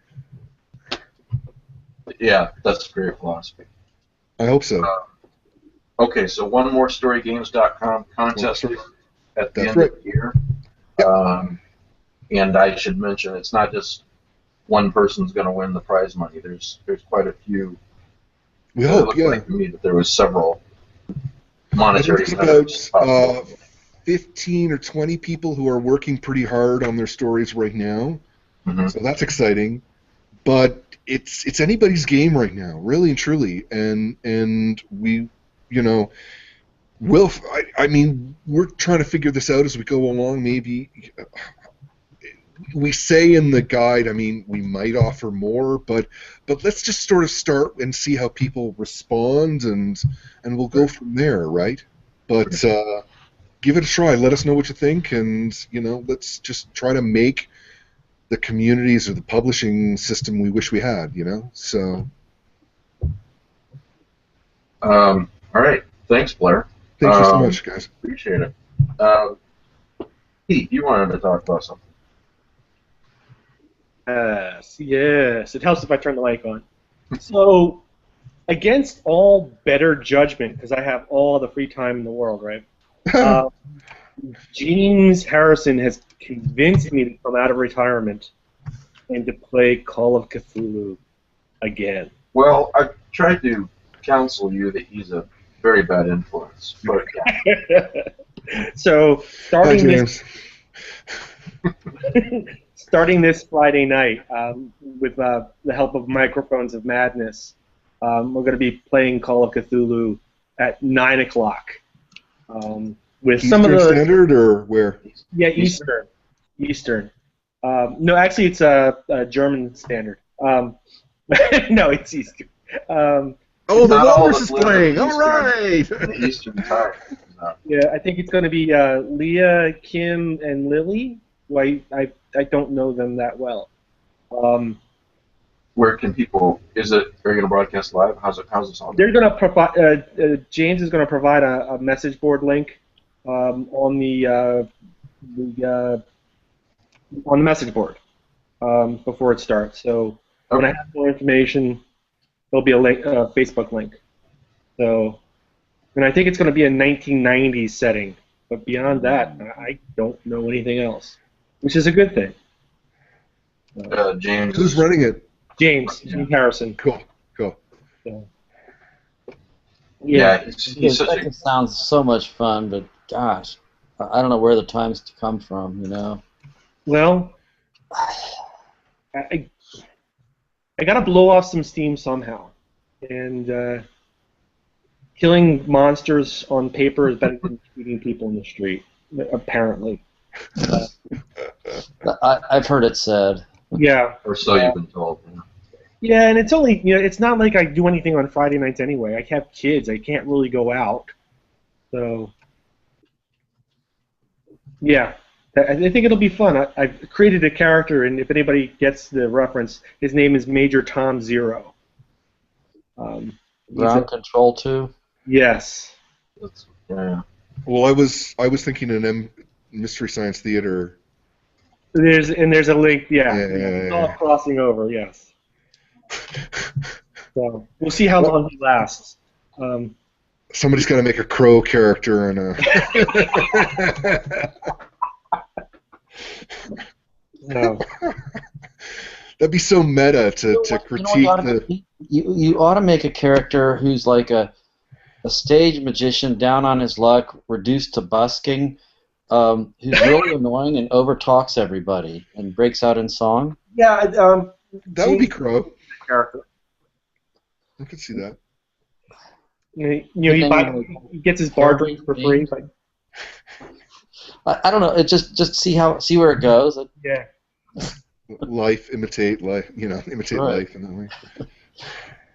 Yeah, that's a great philosophy. I hope so. Okay, so onemorestorygames.com contest at the end of the year. And I should mention, it's not just one person's going to win the prize money. There's quite a few. We hope, yeah. Like to me that there was several monetary about 15 or 20 people who are working pretty hard on their stories right now. Mm-hmm. So that's exciting. But it's anybody's game right now, really and truly. And we, you know, I mean, we're trying to figure this out as we go along. Maybe we say in the guide, I mean, we might offer more, but let's just sort of start and see how people respond, and we'll go from there, right? But give it a try. Let us know what you think, and you know, let's just try to make the communities or the publishing system we wish we had. You know, so. All right. Thanks, Blair. Thank you so much, guys. Appreciate it. Pete, you wanted to talk about something. Yes. It helps if I turn the mic on. So, against all better judgment, because I have all the free time in the world, right? James Harrison has convinced me to come out of retirement and to play Call of Cthulhu again. Well, I've tried to counsel you that he's a very bad influence. But So, Hi, James. starting this Friday night, with the help of Microphones of Madness, we're going to be playing Call of Cthulhu at 9 o'clock. With Eastern some of the Standard or where? Yeah, Eastern. No, actually, it's a German standard. No, it's Eastern. Oh, the Not all Walrus of is us live playing. in All right. the Eastern time. No. Yeah, I think it's going to be Leah, Kim, and Lily. Who I don't know them that well. Where can people? Are you going to broadcast live? How's this all? They're going to provide. James is going to provide a message board link on the message board before it starts. So when I have more information, there'll be a link, Facebook link. So, and I think it's going to be a 1990s setting. But beyond that, I don't know anything else, which is a good thing. James. Who's running it? James Harrison. Cool. So, Yeah, he's such That just sounds so much fun, but gosh, I don't know where the time's to come from, you know? Well, I got to blow off some steam somehow. And killing monsters on paper is better than shooting people in the street, apparently. I've heard it said. Yeah. Or so you've been told. Yeah. Yeah, and it's only, it's not like I do anything on Friday nights anyway. I have kids. I can't really go out. So, yeah. I think it'll be fun. I've created a character, and if anybody gets the reference, his name is Major Tom Zero. Ground control too? Yes. Yeah. Well, I was thinking in Mystery Science Theater. There's a link, yeah. Yeah. It's all crossing over, yes. So we'll see how long he lasts. Somebody's got to make a crow character and a. No. That'd be so meta to critique You ought to make a character who's like a stage magician down on his luck, reduced to busking, who's really annoying and overtalks everybody and breaks out in song. Yeah, that would be Crow. Character. I could see that. He gets his bar drink for free. I don't know. It just see where it goes. Yeah. Imitate life. Imitate right. life in that way.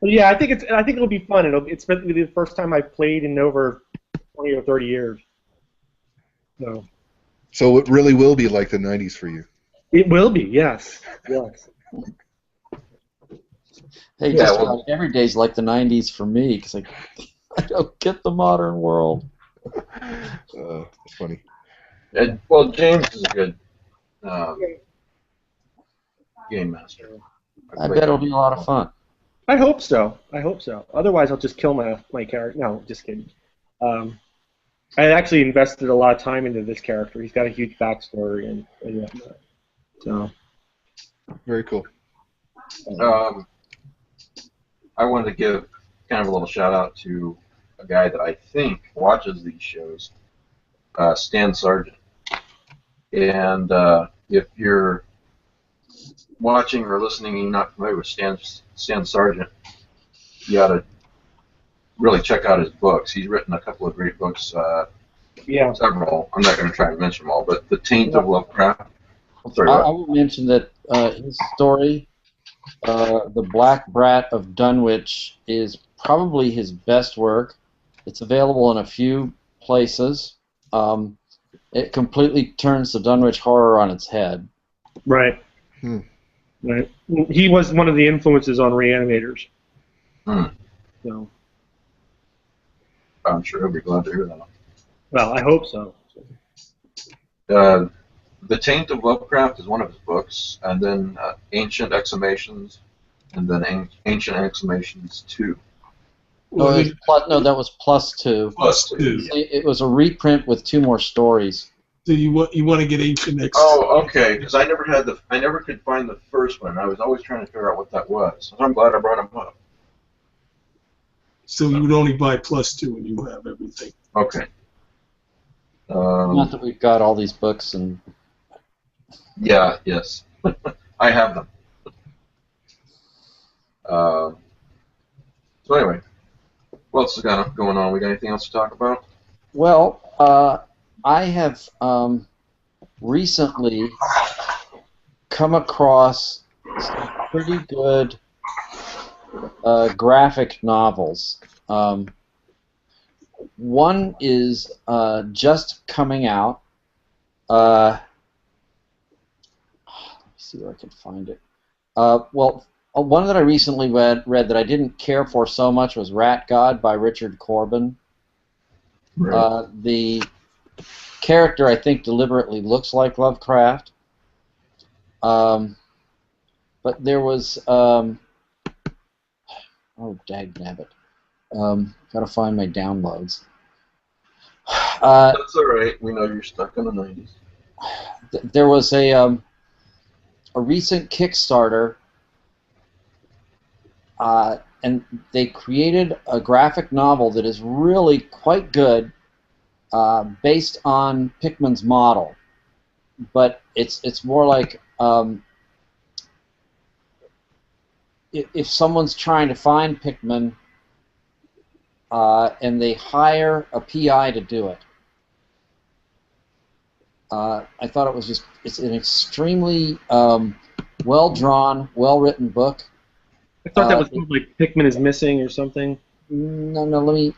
But yeah, I think it'll be fun. It's been the first time I've played in over 20 or 30 years. So it really will be like the '90s for you. It will be, yes. Yes. Hey, just about every day's like the '90s for me because I don't get the modern world. That's funny. Well, James is a good game master. I bet it'll be a lot of fun. I hope so. Otherwise, I'll just kill my character. No, just kidding. I actually invested a lot of time into this character. He's got a huge backstory and whatnot. So. Very cool. I wanted to give kind of a little shout out to a guy that I think watches these shows. Stan Sargent. And if you're watching or listening and you're not familiar with Stan Sargent, you got to really check out his books. He's written a couple of great books, Yeah. several. I'm not going to try and mention them all, but The Taint of Lovecraft. Sorry, I will mention that his story, The Black Brat of Dunwich, is probably his best work. It's available in a few places. It completely turns the Dunwich horror on its head. Right. Right. He was one of the influences on Reanimators. So. I'm sure he'll be glad to hear that. Well, I hope so. The Taint of Lovecraft is one of his books, and then Ancient Exhumations, and then Ancient Exhumations 2. No, that was +2. +2. It was a reprint with 2 more stories. So you want to get Ancient X? Oh, okay. Because I never could find the first one. I was always trying to figure out what that was. So I'm glad I brought him up. So you would only buy +2 and you have everything. Okay. Not that we've got all these books and. Yeah. Yes. I have them. So anyway, what else is going on? We got anything else to talk about? Well, I have recently come across some pretty good graphic novels. One is just coming out. Let me see where I can find it. Well, one that I recently read that I didn't care for so much was Rat God by Richard Corbin. Right. The character, I think, deliberately looks like Lovecraft. But there was... oh, dagnabbit. Gotta find my downloads. That's all right. We know you're stuck in the 90s. There was a recent Kickstarter, and they created a graphic novel that is really quite good, based on Pickman's model, but it's more like if someone's trying to find Pickman and they hire a PI to do it. I thought it was it's an extremely well-drawn, well-written book. I thought that was called, like Pickman is Missing or something. No, let me...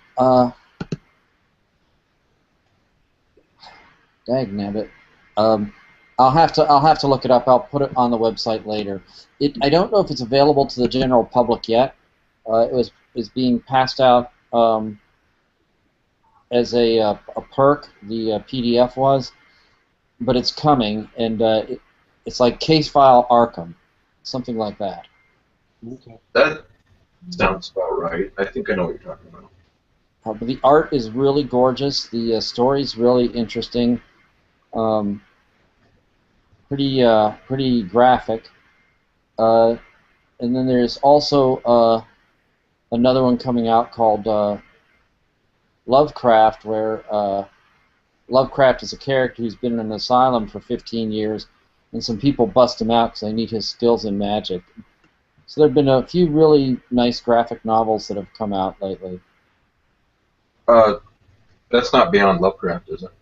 dagnabbit. I'll have to look it up. I'll put it on the website later. I don't know if it's available to the general public yet. It is being passed out as a perk. The PDF was, but it's coming, and it's like Case File Arkham, something like that. Okay. That sounds about right. I think I know what you're talking about. But the art is really gorgeous. The story's really interesting. Pretty graphic. And then there's also another one coming out called Lovecraft, where Lovecraft is a character who's been in an asylum for 15 years, and some people bust him out because they need his skills in magic. So there have been a few really nice graphic novels that have come out lately. That's not Beyond Lovecraft, is it?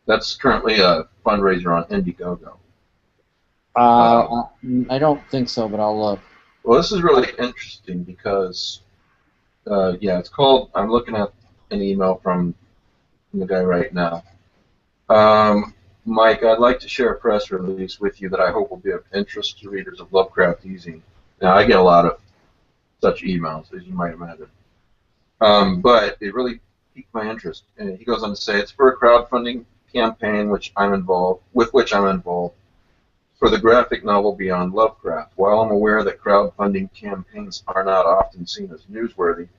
That's currently a fundraiser on Indiegogo. I don't think so, but I'll look. Well, this is really interesting because, yeah, it's called. I'm looking at an email from the guy right now. Mike, I'd like to share a press release with you that I hope will be of interest to readers of Lovecraft eZine. Now, I get a lot of such emails, as you might imagine. But it really piqued my interest. And he goes on to say, it's for a crowdfunding campaign with which I'm involved, for the graphic novel Beyond Lovecraft. While I'm aware that crowdfunding campaigns are not often seen as newsworthy,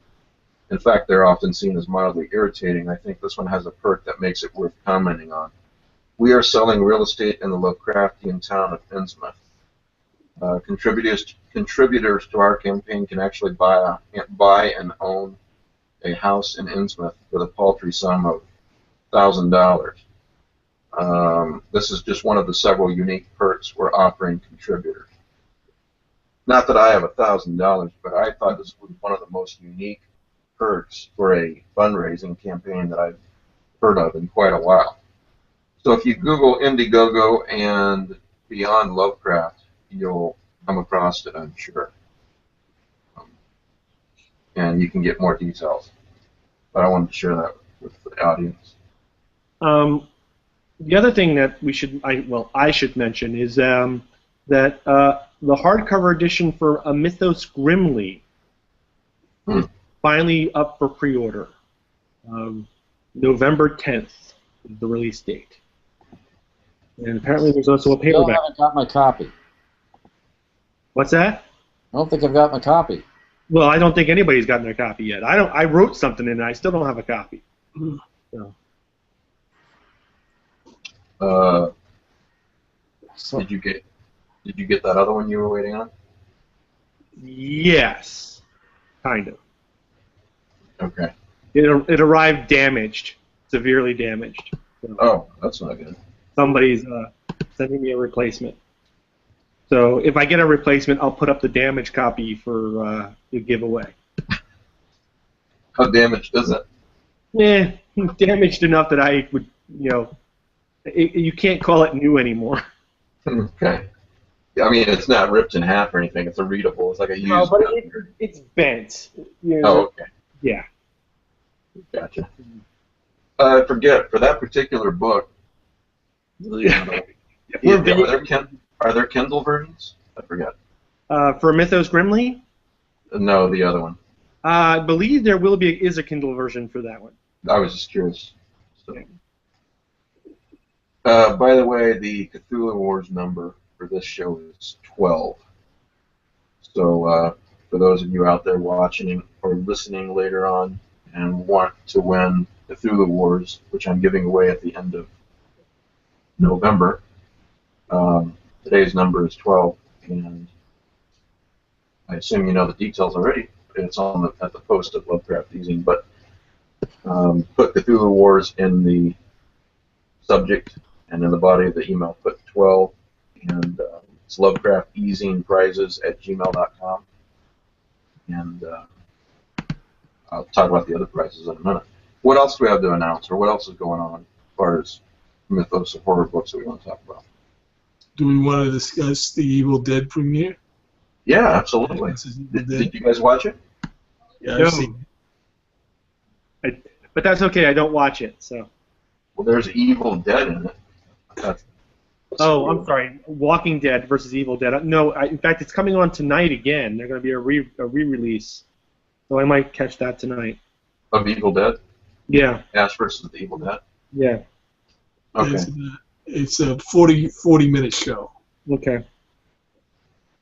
in fact, they're often seen as mildly irritating, I think this one has a perk that makes it worth commenting on. We are selling real estate in the Lovecraftian town of Innsmouth. Contributors to our campaign can actually buy and own a house in Innsmouth for the paltry sum of $1,000. This is just one of the several unique perks we're offering contributors. Not that I have $1,000, but I thought this was one of the most unique perks for a fundraising campaign that I've heard of in quite a while. So if you Google Indiegogo and Beyond Lovecraft, you'll come across it, I'm sure. And you can get more details. But I wanted to share that with the audience. The other thing that I should mention is that the hardcover edition for A Mythos Grimly finally up for pre-order. November 10th is the release date. And apparently there's also a paperback. I haven't got my copy. What's that? I don't think I've got my copy. Well, I don't think anybody's gotten their copy yet. I wrote something in it. I still don't have a copy. So. Did you get that other one you were waiting on? Yes, kind of. Okay. It arrived damaged, severely damaged. So Oh, that's not good. somebody's sending me a replacement. So if I get a replacement, I'll put up the damaged copy for the giveaway. How damaged is it? Damaged enough that I would, you can't call it new anymore. Okay. I mean, it's not ripped in half or anything. It's a readable. It's like a used. No, but it's bent. Oh, okay. Yeah. Gotcha. I forget, for that particular book, are there Kindle versions? I forget. For Mythos Grimly? No, the other one. I believe there is a Kindle version for that one. I was just curious. So. By the way, the Cthulhu Wars number for this show is 12. So for those of you out there watching or listening later on and want to win Cthulhu Wars, which I'm giving away at the end of November, today's number is 12, and I assume you know the details already. It's on at the post of Lovecraft eZine, but put Cthulhu Wars in the subject, and in the body of the email put 12, and it's Lovecraft eZine prizes at gmail.com, and I'll talk about the other prizes in a minute. What else do we have to announce, or what else is going on as far as mythos or horror books that we want to talk about? Do we want to discuss the Evil Dead premiere? Yeah, absolutely. Did you guys watch it? Yeah, No. I've seen it. But that's okay. I don't watch it. So. Well, there's Evil Dead in it. I'm sorry. Walking Dead versus Evil Dead. No, in fact, it's coming on tonight again. They're going to be a re-release, so I might catch that tonight. Of Evil Dead? Yeah. Ash versus the Evil Dead? Yeah. Okay. It's a 40-minute show. Okay.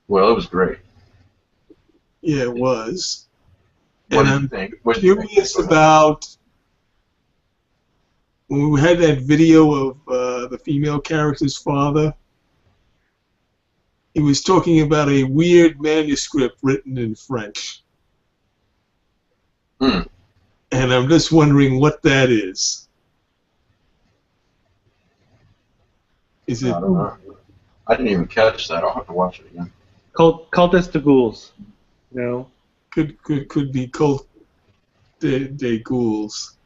Well, it was great. Yeah, it was. What And did I'm you think? What did you think? curious about when we had that video of the female character's father. He was talking about a weird manuscript written in French. Hmm. And I'm just wondering what that is. Is I it? don't know. I didn't even catch that. I'll have to watch it again. Cultist to Ghouls. No. Could be Cult de Ghouls,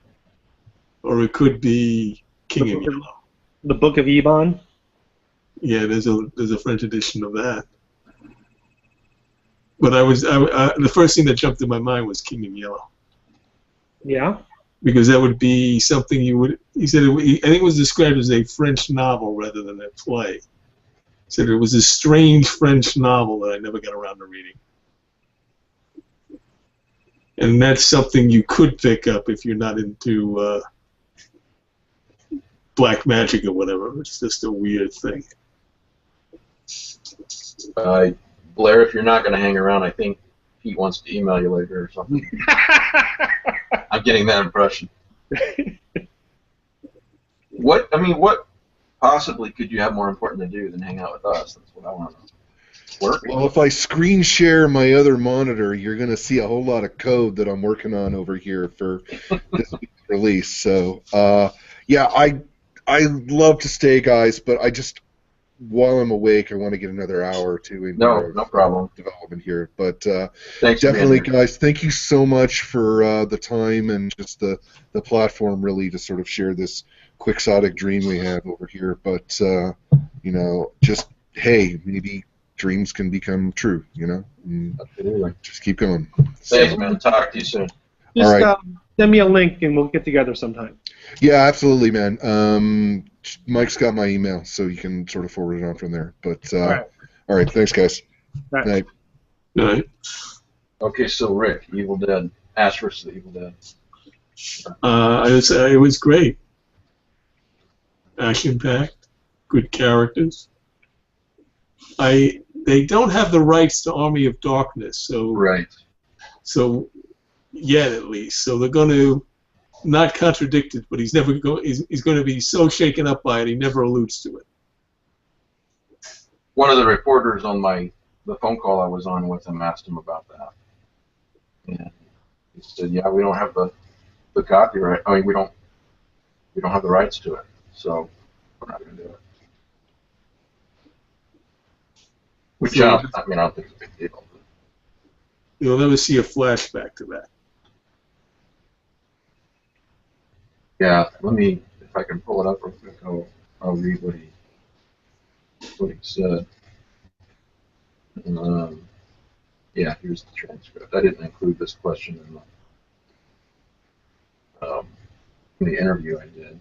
or it could be King in Yellow. The Book of Ebon. Yeah, there's a French edition of that. But the first thing that jumped in my mind was King in Yellow, Yeah. because that would be something you would. He said I think it was described as a French novel rather than a play. He said it was a strange French novel that I never got around to reading. And that's something you could pick up if you're not into black magic or whatever. It's just a weird thing. Blair, if you're not going to hang around, I think Pete wants to email you later or something. I'm getting that impression. What possibly could you have more important to do than hang out with us? That's what I want to know. Work? Well, if I screen share my other monitor, you're going to see a whole lot of code that I'm working on over here for this week's release. So, Yeah, I love to stay, guys, but I just, while I'm awake, I want to get another hour or two in No, here of no problem. development here. But Thanks for being definitely, here. guys, thank you so much for the time and just the platform, really, to sort of share this quixotic dream we have over here. But, you know, just, hey, maybe dreams can become true, you know? And Absolutely. just keep going. Thanks, man. Talk to you soon. Just All right. send me a link and we'll get together sometime. Yeah, absolutely, man. Mike's got my email, so you can sort of forward it on from there. But right. all right, thanks, guys. Right. Night. All right. Okay, so Rick, Evil Dead. Ash vs. the Evil Dead. It was great. Action-packed, good characters. They don't have the rights to Army of Darkness, so Right. so yet at least. So they're going to not contradict it, but he's going to be so shaken up by it he never alludes to it. One of the reporters on the phone call I was on with him asked him about that, and he said, "Yeah, we don't have the copyright. I mean, we don't have the rights to it, so we're not going to do it." Which So, I don't think it's a big deal. you'll never see a flashback to that. Yeah, let me, if I can pull it up real quick, I'll read what he said. Yeah, here's the transcript. I didn't include this question in the interview I did.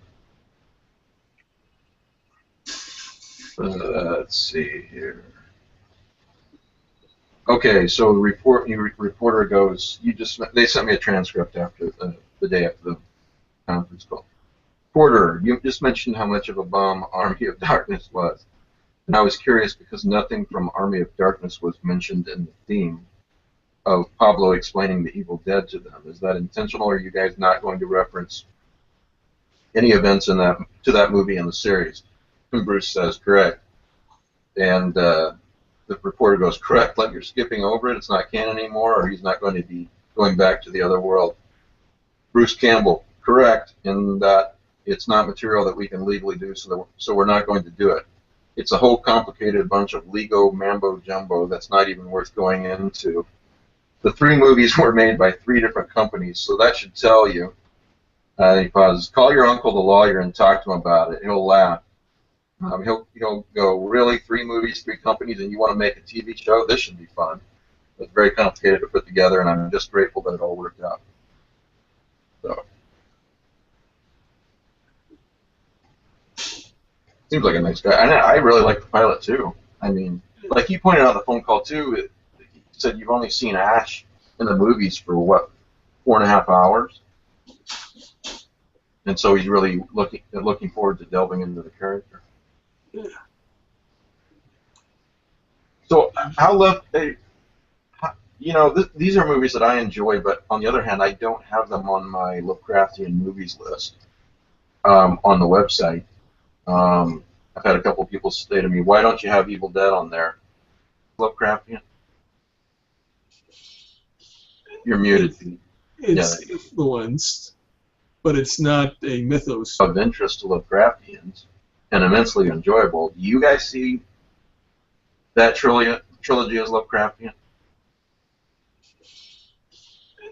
Let's see here. Okay, so the reporter goes, they sent me a transcript after the day after the conference call. Porter, you just mentioned how much of a bomb Army of Darkness was. And I was curious because nothing from Army of Darkness was mentioned in the theme of Pablo explaining the Evil Dead to them. Is that intentional, or are you guys not going to reference any events in that movie in the series? And Bruce says, correct. And the reporter goes, correct, like you're skipping over it, it's not canon anymore, or he's not going to be going back to the other world. Bruce Campbell, correct, in that it's not material that we can legally do, so we're not going to do it. It's a whole complicated bunch of legal mambo-jumbo that's not even worth going into. The 3 movies were made by 3 different companies, so that should tell you. He pauses. Call your uncle, the lawyer, and talk to him about it. He'll laugh. He'll go, really? 3 movies, 3 companies, and you want to make a TV show? This should be fun. It's very complicated to put together, and I'm just grateful that it all worked out. So, seems like a nice guy. And I really like the pilot, too. I mean, like you pointed out on the phone call, too, you said you've only seen Ash in the movies for, what, 4.5 hours? And so he's really looking forward to delving into the character. Yeah. So, these are movies that I enjoy, but on the other hand, I don't have them on my Lovecraftian movies list on the website. I've had a couple of people say to me, why don't you have Evil Dead on there? Lovecraftian? You're muted, Pete. It's influenced, but it's not a mythos. Of interest to Lovecraftians and immensely enjoyable. Do you guys see that trilogy as Lovecraftian?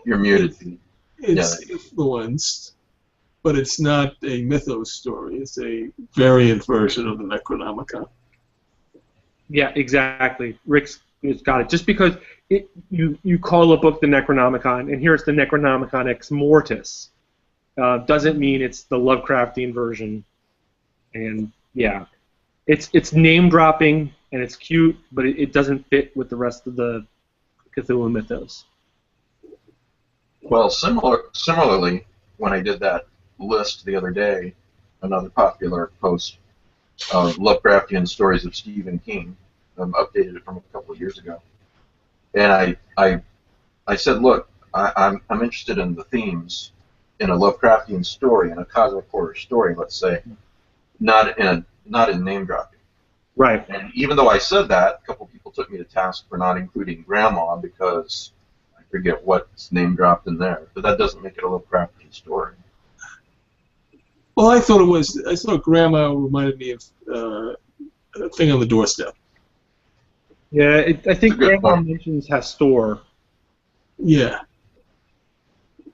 You're muted, Pete. It's influenced, but it's not a mythos story. It's a variant version of the Necronomicon. Yeah, exactly. Rick's got it. Just because you call a book the Necronomicon, and here's the Necronomicon Ex Mortis, doesn't mean it's the Lovecraftian version. And yeah, it's name dropping and it's cute, but it doesn't fit with the rest of the Cthulhu mythos. Well, similarly, when I did that list the other day, another popular post of Lovecraftian stories of Stephen King, updated it from a couple of years ago, and I said, look, I'm interested in the themes in a Lovecraftian story, in a cosmic horror story, let's say, not in name dropping. Right. And even though I said that, a couple of people took me to task for not including Grandma because I forget what's name dropped in there. But that doesn't make it a Lovecraftian story. Well, I thought Grandma reminded me of a thing on the doorstep. Yeah, I think a good Grandma point. mentions Hastor. Yeah.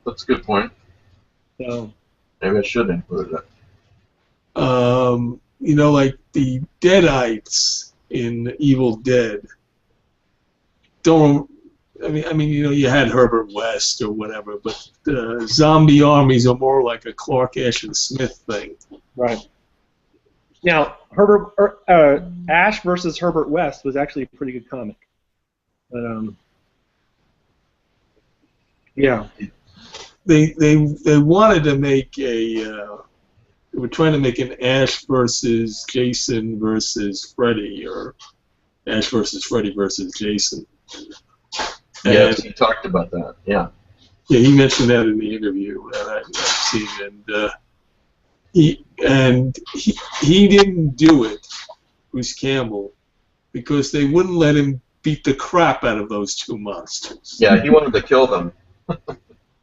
That's a good point. So Maybe I should include it. Like the Deadites in Evil Dead. Don't. You had Herbert West or whatever, but zombie armies are more like a Clark Ashton Smith thing. right. Now, Ash versus Herbert West was actually a pretty good comic. But yeah. They wanted to make they were trying to make an Ash versus Jason versus Freddy, or Ash versus Freddy versus Jason. Yes, he talked about that. Yeah. Yeah, he mentioned that in the interview that I've seen, and he didn't do it, Bruce Campbell, because they wouldn't let him beat the crap out of those two monsters. Yeah, he wanted to kill them.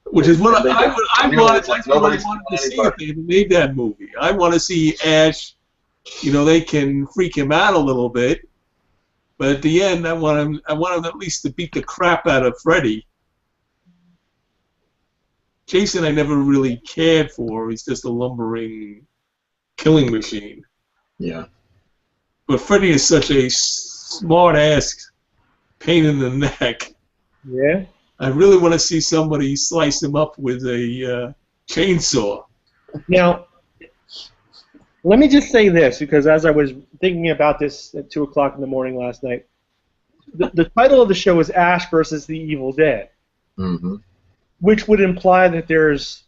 Which is what I wanted nobody's to see if they made that movie. I want to see Ash. They can freak him out a little bit, but at the end, I want him at least to beat the crap out of Freddy. Jason, I never really cared for. He's just a lumbering killing machine. Yeah. But Freddy is such a smart-ass pain in the neck. Yeah. I really want to see somebody slice him up with a chainsaw. Now, let me just say this, because as I was thinking about this at 2 o'clock in the morning last night, the title of the show is Ash versus the Evil Dead, Mm-hmm. which would imply that there's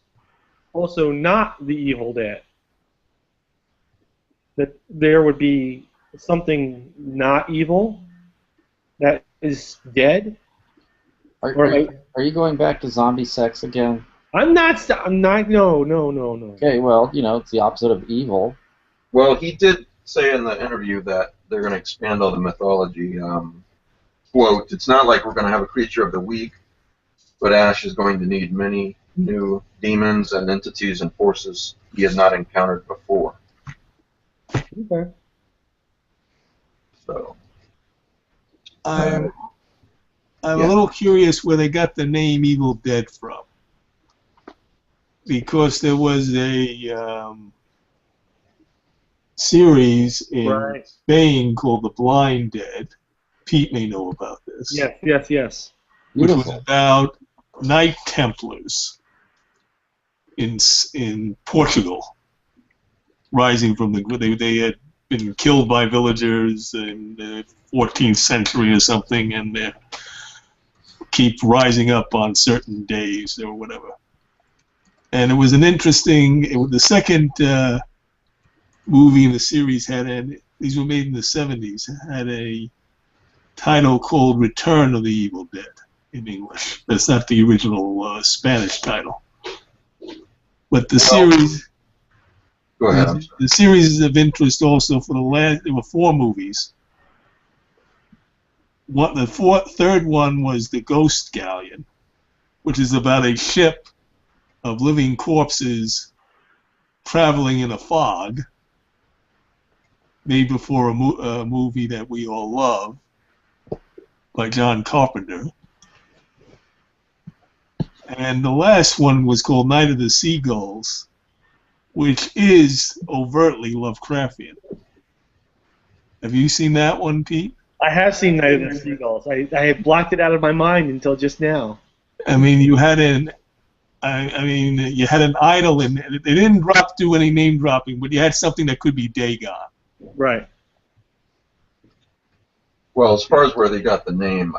also not the Evil Dead. That there would be something not evil that is dead. Are you going back to zombie sex again? I'm not. No. Okay, well, it's the opposite of evil. Well, he did say in the interview that they're going to expand on the mythology. Quote, it's not like we're going to have a creature of the week, but Ash is going to need many new demons and entities and forces he has not encountered before. Okay. So. I'm a little curious where they got the name Evil Dead from. Because there was a series in Spain called The Blind Dead. Pete may know about this. Yes. Which was about Night Templars in Portugal, rising from they had been killed by villagers in the 14th century or something, and they keep rising up on certain days or whatever. And it was an interesting. The second movie in the series these were made in the 70s. Had a title called Return of the Evil Dead in English. That's not the original Spanish title. But the series. Go ahead. The series is of interest also for there were 4 movies. The third one was The Ghost Galleon, which is about a ship of living corpses traveling in a fog, made before a movie that we all love by John Carpenter. And the last one was called Night of the Seagulls, which is overtly Lovecraftian. Have you seen that one, Pete? I have seen Night of the Seagulls. I had blocked it out of my mind until just now. I mean, you had an idol in it. They didn't do any name dropping, but you had something that could be Dagon. Right. Well, as far as where they got the name,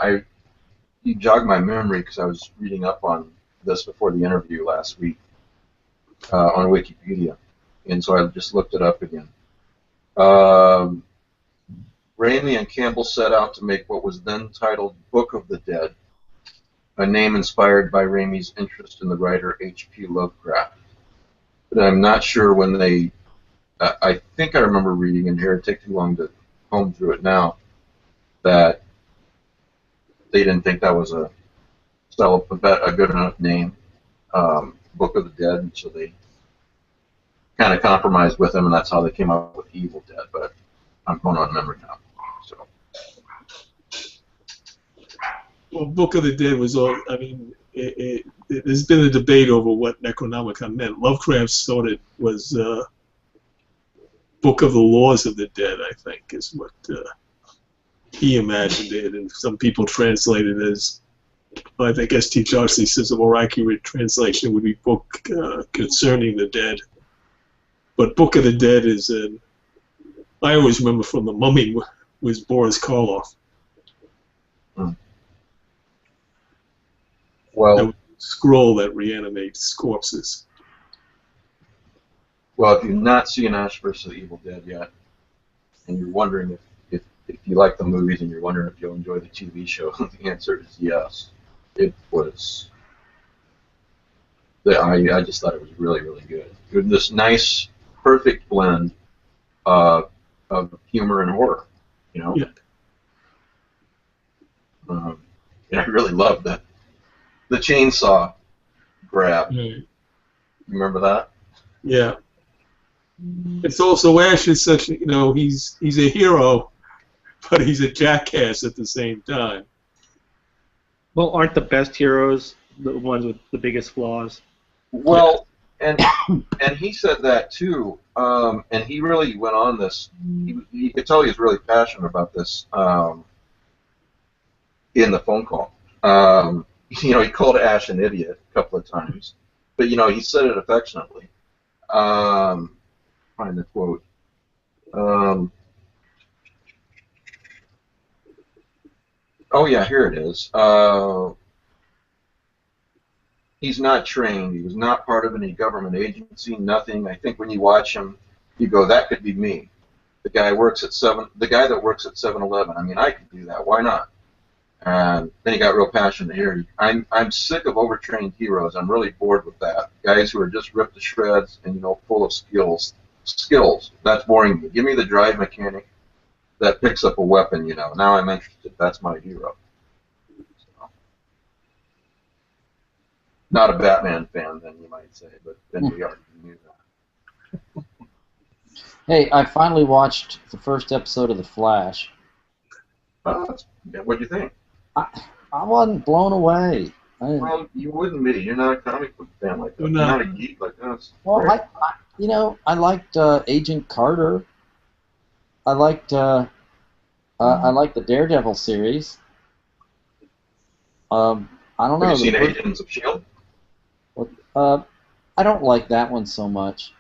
you jogged my memory because I was reading up on this before the interview last week on Wikipedia, and so I just looked it up again. Raimi and Campbell set out to make what was then titled Book of the Dead, a name inspired by Raimi's interest in the writer H.P. Lovecraft. But I'm not sure when they. I think I remember reading in here. It'd take too long to comb through it now. That they didn't think that was a good enough name, Book of the Dead, and so they kind of compromised with him, and that's how they came up with Evil Dead. But I'm going on memory now. So. Well, Book of the Dead was all. I mean, there's been a debate over what Necronomicon meant. Lovecraft thought it was Book of the Laws of the Dead. I think is what he imagined it, and some people translate it as. I think S.T. Johnson says a more accurate translation would be Book Concerning the Dead. But Book of the Dead is I always remember from The Mummy was Boris Karloff. Well, That scroll that reanimates corpses. well, if you've not seen Ash vs. the Evil Dead yet, and you're wondering if you like the movies and you're wondering if you'll enjoy the TV show, the answer is yes. It was. I just thought it was really, really good. It was this nice, perfect blend of humor and horror, you know. Yeah. And I really loved the chainsaw grab. Right. You remember that? Yeah. It's also Ash is such he's a hero, but he's a jackass at the same time. Well, aren't the best heroes the ones with the biggest flaws? Well, and he said that too, and he really went on this. You could tell he was really passionate about this in the phone call. He called Ash an idiot a couple of times, but he said it affectionately. Find the quote. Oh yeah, here it is. He's not trained. He was not part of any government agency. Nothing. I think when you watch him, you go, "That could be me." The guy that works at 7-Eleven. I mean, I could do that. Why not? And then he got real passionate here. I'm sick of overtrained heroes. I'm really bored with that. Guys who are just ripped to shreds and full of skills. That's boring me. Give me the drive mechanic that picks up a weapon. Now I'm interested. That's my hero. So, not a Batman fan, then you might say, but then we are. You knew that. Hey, I finally watched the first episode of The Flash. What'd you think? I wasn't blown away. Well, you wouldn't be. You're not a comic book fan like that. You're not a geek like us. Well, Right? I liked Agent Carter. I liked the Daredevil series. I don't know. Have you seen Agents of S.H.I.E.L.D.? I don't like that one so much.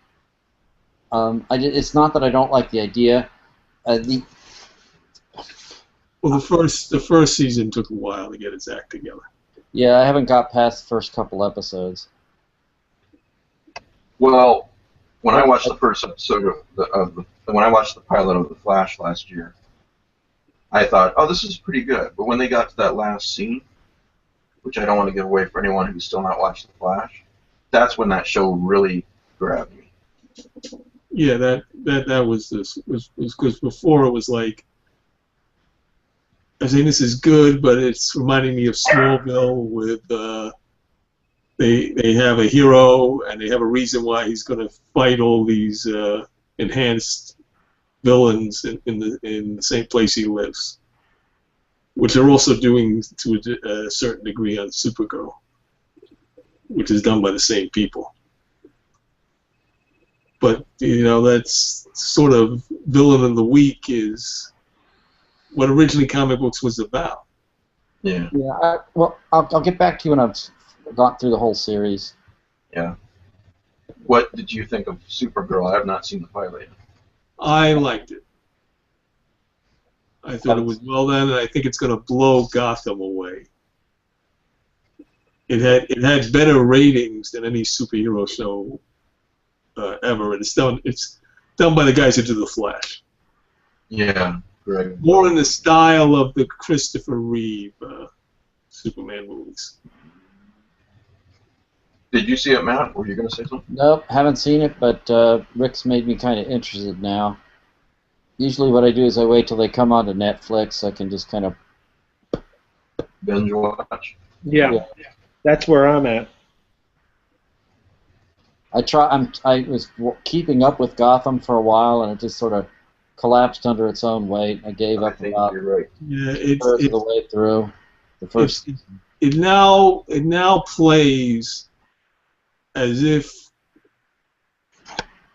It's not that I don't like the idea. Well, the first season took a while to get its act together. Yeah, I haven't got past the first couple episodes. Well, when I watched the first episode when I watched the pilot of The Flash last year, I thought, oh, this is pretty good. But when they got to that last scene, which I don't want to give away for anyone who's still not watched The Flash, that's when that show really grabbed me. Yeah, that was because before it was like, I think this is good, but it's reminding me of Smallville with they have a hero and they have a reason why he's going to fight all these enhanced villains in the same place he lives, which they're also doing to a certain degree on Supergirl, which is done by the same people. But that's sort of villain of the week is what originally comic books was about. Yeah. Yeah. I'll get back to you when I've gone through the whole series. Yeah. What did you think of Supergirl? I have not seen the pilot yet. I liked it. I thought it was well done, and I think it's going to blow Gotham away. It had better ratings than any superhero show ever, and it's done by the guys who do The Flash. Yeah. Right. More in the style of the Christopher Reeve Superman movies. Did you see it, Matt? Were you going to say something? Nope, haven't seen it, but Rick's made me kind of interested now. Usually what I do is I wait till they come onto Netflix so I can just kind of... Binge watch? Yeah, that's where I'm at. I was keeping up with Gotham for a while, and it just sort of collapsed under its own weight. I gave up about You're right. Yeah, two-thirds of the way through the first. it now plays as if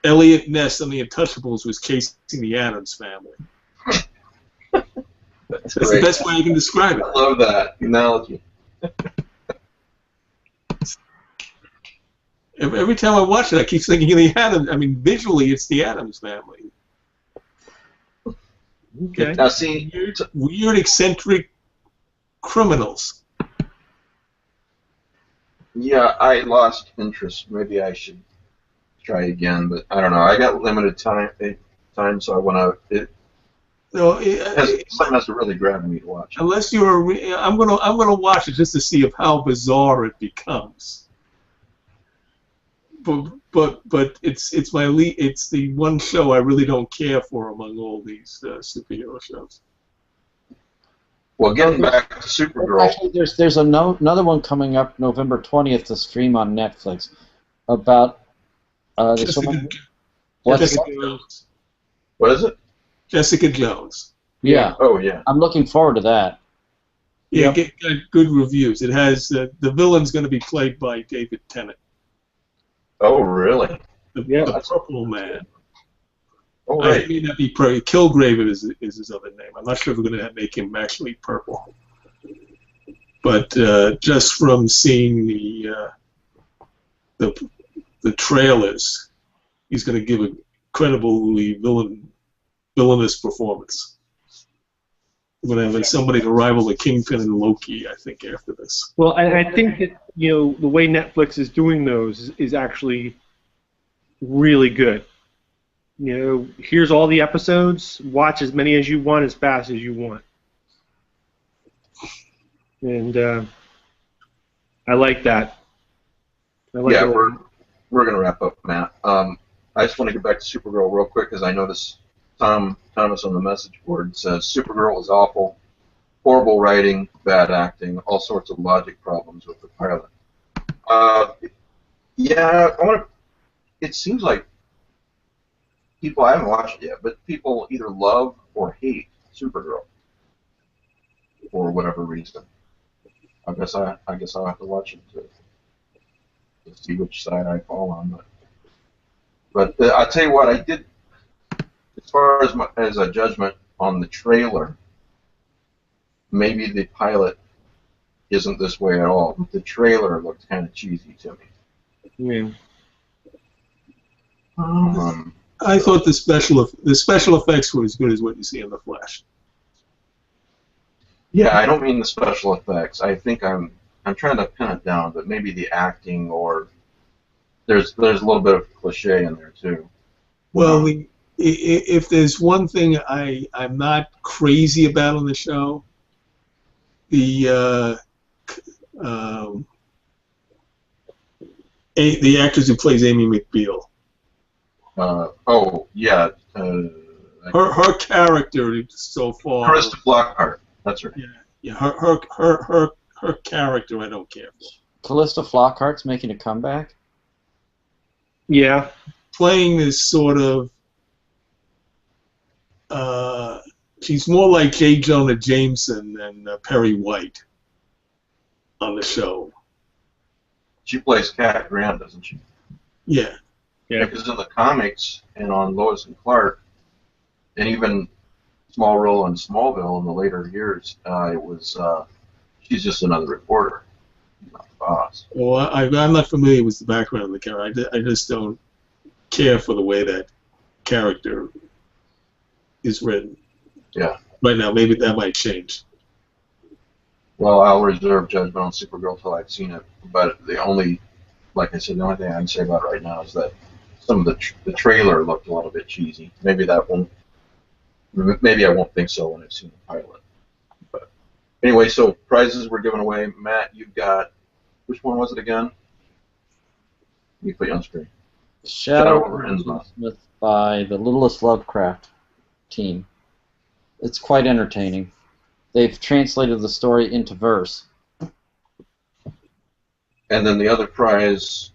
Elliot Ness on the Untouchables was chasing the Addams Family. That's the best way I can describe it. I love that analogy. Every time I watch it, I keep thinking of the Addams. I mean, visually, it's the Addams Family. Okay. Now, see, Weird, eccentric criminals. yeah, I lost interest. Maybe I should try again, but I don't know. I got limited time, so I want to. So, Something has to really grab me to watch. unless you're, I'm gonna watch it just to see of how bizarre it becomes. But it's the one show I really don't care for among all these superhero shows. Well, getting back to Supergirl. Actually, there's another one coming up November 20th to stream on Netflix about this woman. Jessica Jones. What is it? Jessica Jones. Yeah. Oh, yeah. I'm looking forward to that. Yeah, get good reviews. It has the villain's going to be played by David Tennant. Oh, really? The Purple Man. Oh, right. I may not be Kilgrave is his other name. I'm not sure if we're going to make him actually purple. But just from seeing the trailers, he's going to give a credibly villainous performance. We're going to have somebody to rival the Kingpin and Loki, I think, after this. Well, I think that the way Netflix is doing those is actually really good. Here's all the episodes. Watch as many as you want, as fast as you want. And I like that. Yeah, we're going to wrap up, Matt. I just want to get back to Supergirl real quick because I noticed Tom Thomas on the message board says Supergirl is awful, horrible writing, bad acting, all sorts of logic problems with the pilot. Yeah, it seems like people, I haven't watched it yet, but people either love or hate Supergirl for whatever reason. I guess I'll have to watch it to see which side I fall on. But I'll tell you what, I did, as far as a judgment on the trailer, maybe the pilot isn't this way at all, but the trailer looked kind of cheesy to me. Yeah. I thought the special effects were as good as what you see in The Flash. Yeah, I don't mean the special effects. I think I'm trying to pin it down, but maybe the acting, or there's a little bit of cliche in there too. Well, if there's one thing I'm not crazy about on the show, the actress who plays Amy McBeal. Oh yeah. Her character so far. Krista Flockhart. That's right. Yeah. Her character I don't care for. Callista Flockhart's making a comeback. Yeah. Playing this sort of. She's more like J. Jonah Jameson than Perry White on the show. She plays Cat Grant, doesn't she? Yeah. Yeah. Because in the comics and on Lois and Clark, and even small role in Smallville in the later years, it was she's just another reporter, not the boss. Well, I'm not familiar with the background of the character. I just don't care for the way that character is written. Yeah. Right now, maybe that might change. Well, I'll reserve judgment on Supergirl till I've seen it. But like I said, the only thing I can say about it right now is that some of the trailer looked a little bit cheesy. Maybe I won't think so when I've seen the pilot. But anyway, so prizes were given away. Matt, you've got, which one was it again? Let me put you on screen. Shadow over Innsmouth. By the Littlest Lovecraft team. It's quite entertaining. They've translated the story into verse. And then the other prize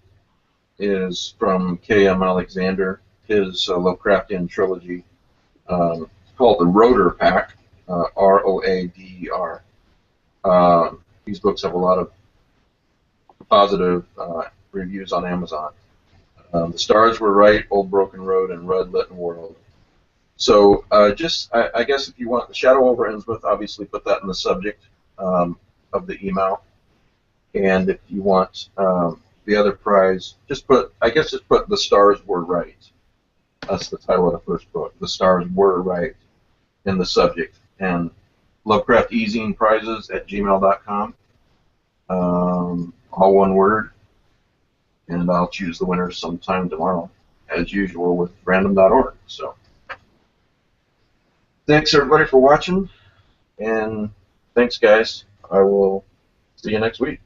is from K.M. Alexander, his Lovecraftian trilogy, called the Roeder Pack, Roader. These books have a lot of positive reviews on Amazon. The Stars Were Right, Old Broken Road, and Red Litten World. So I guess if you want the Shadow over Innsmouth, obviously put that in the subject of the email. And if you want the other prize, just put The Stars Were Right. That's the title of the first book. The Stars Were Right in the subject. And Lovecraft eZine prizes at gmail.com. All one word. And I'll choose the winner sometime tomorrow, as usual with random.org. So thanks everybody for watching, and thanks guys. I will see you next week.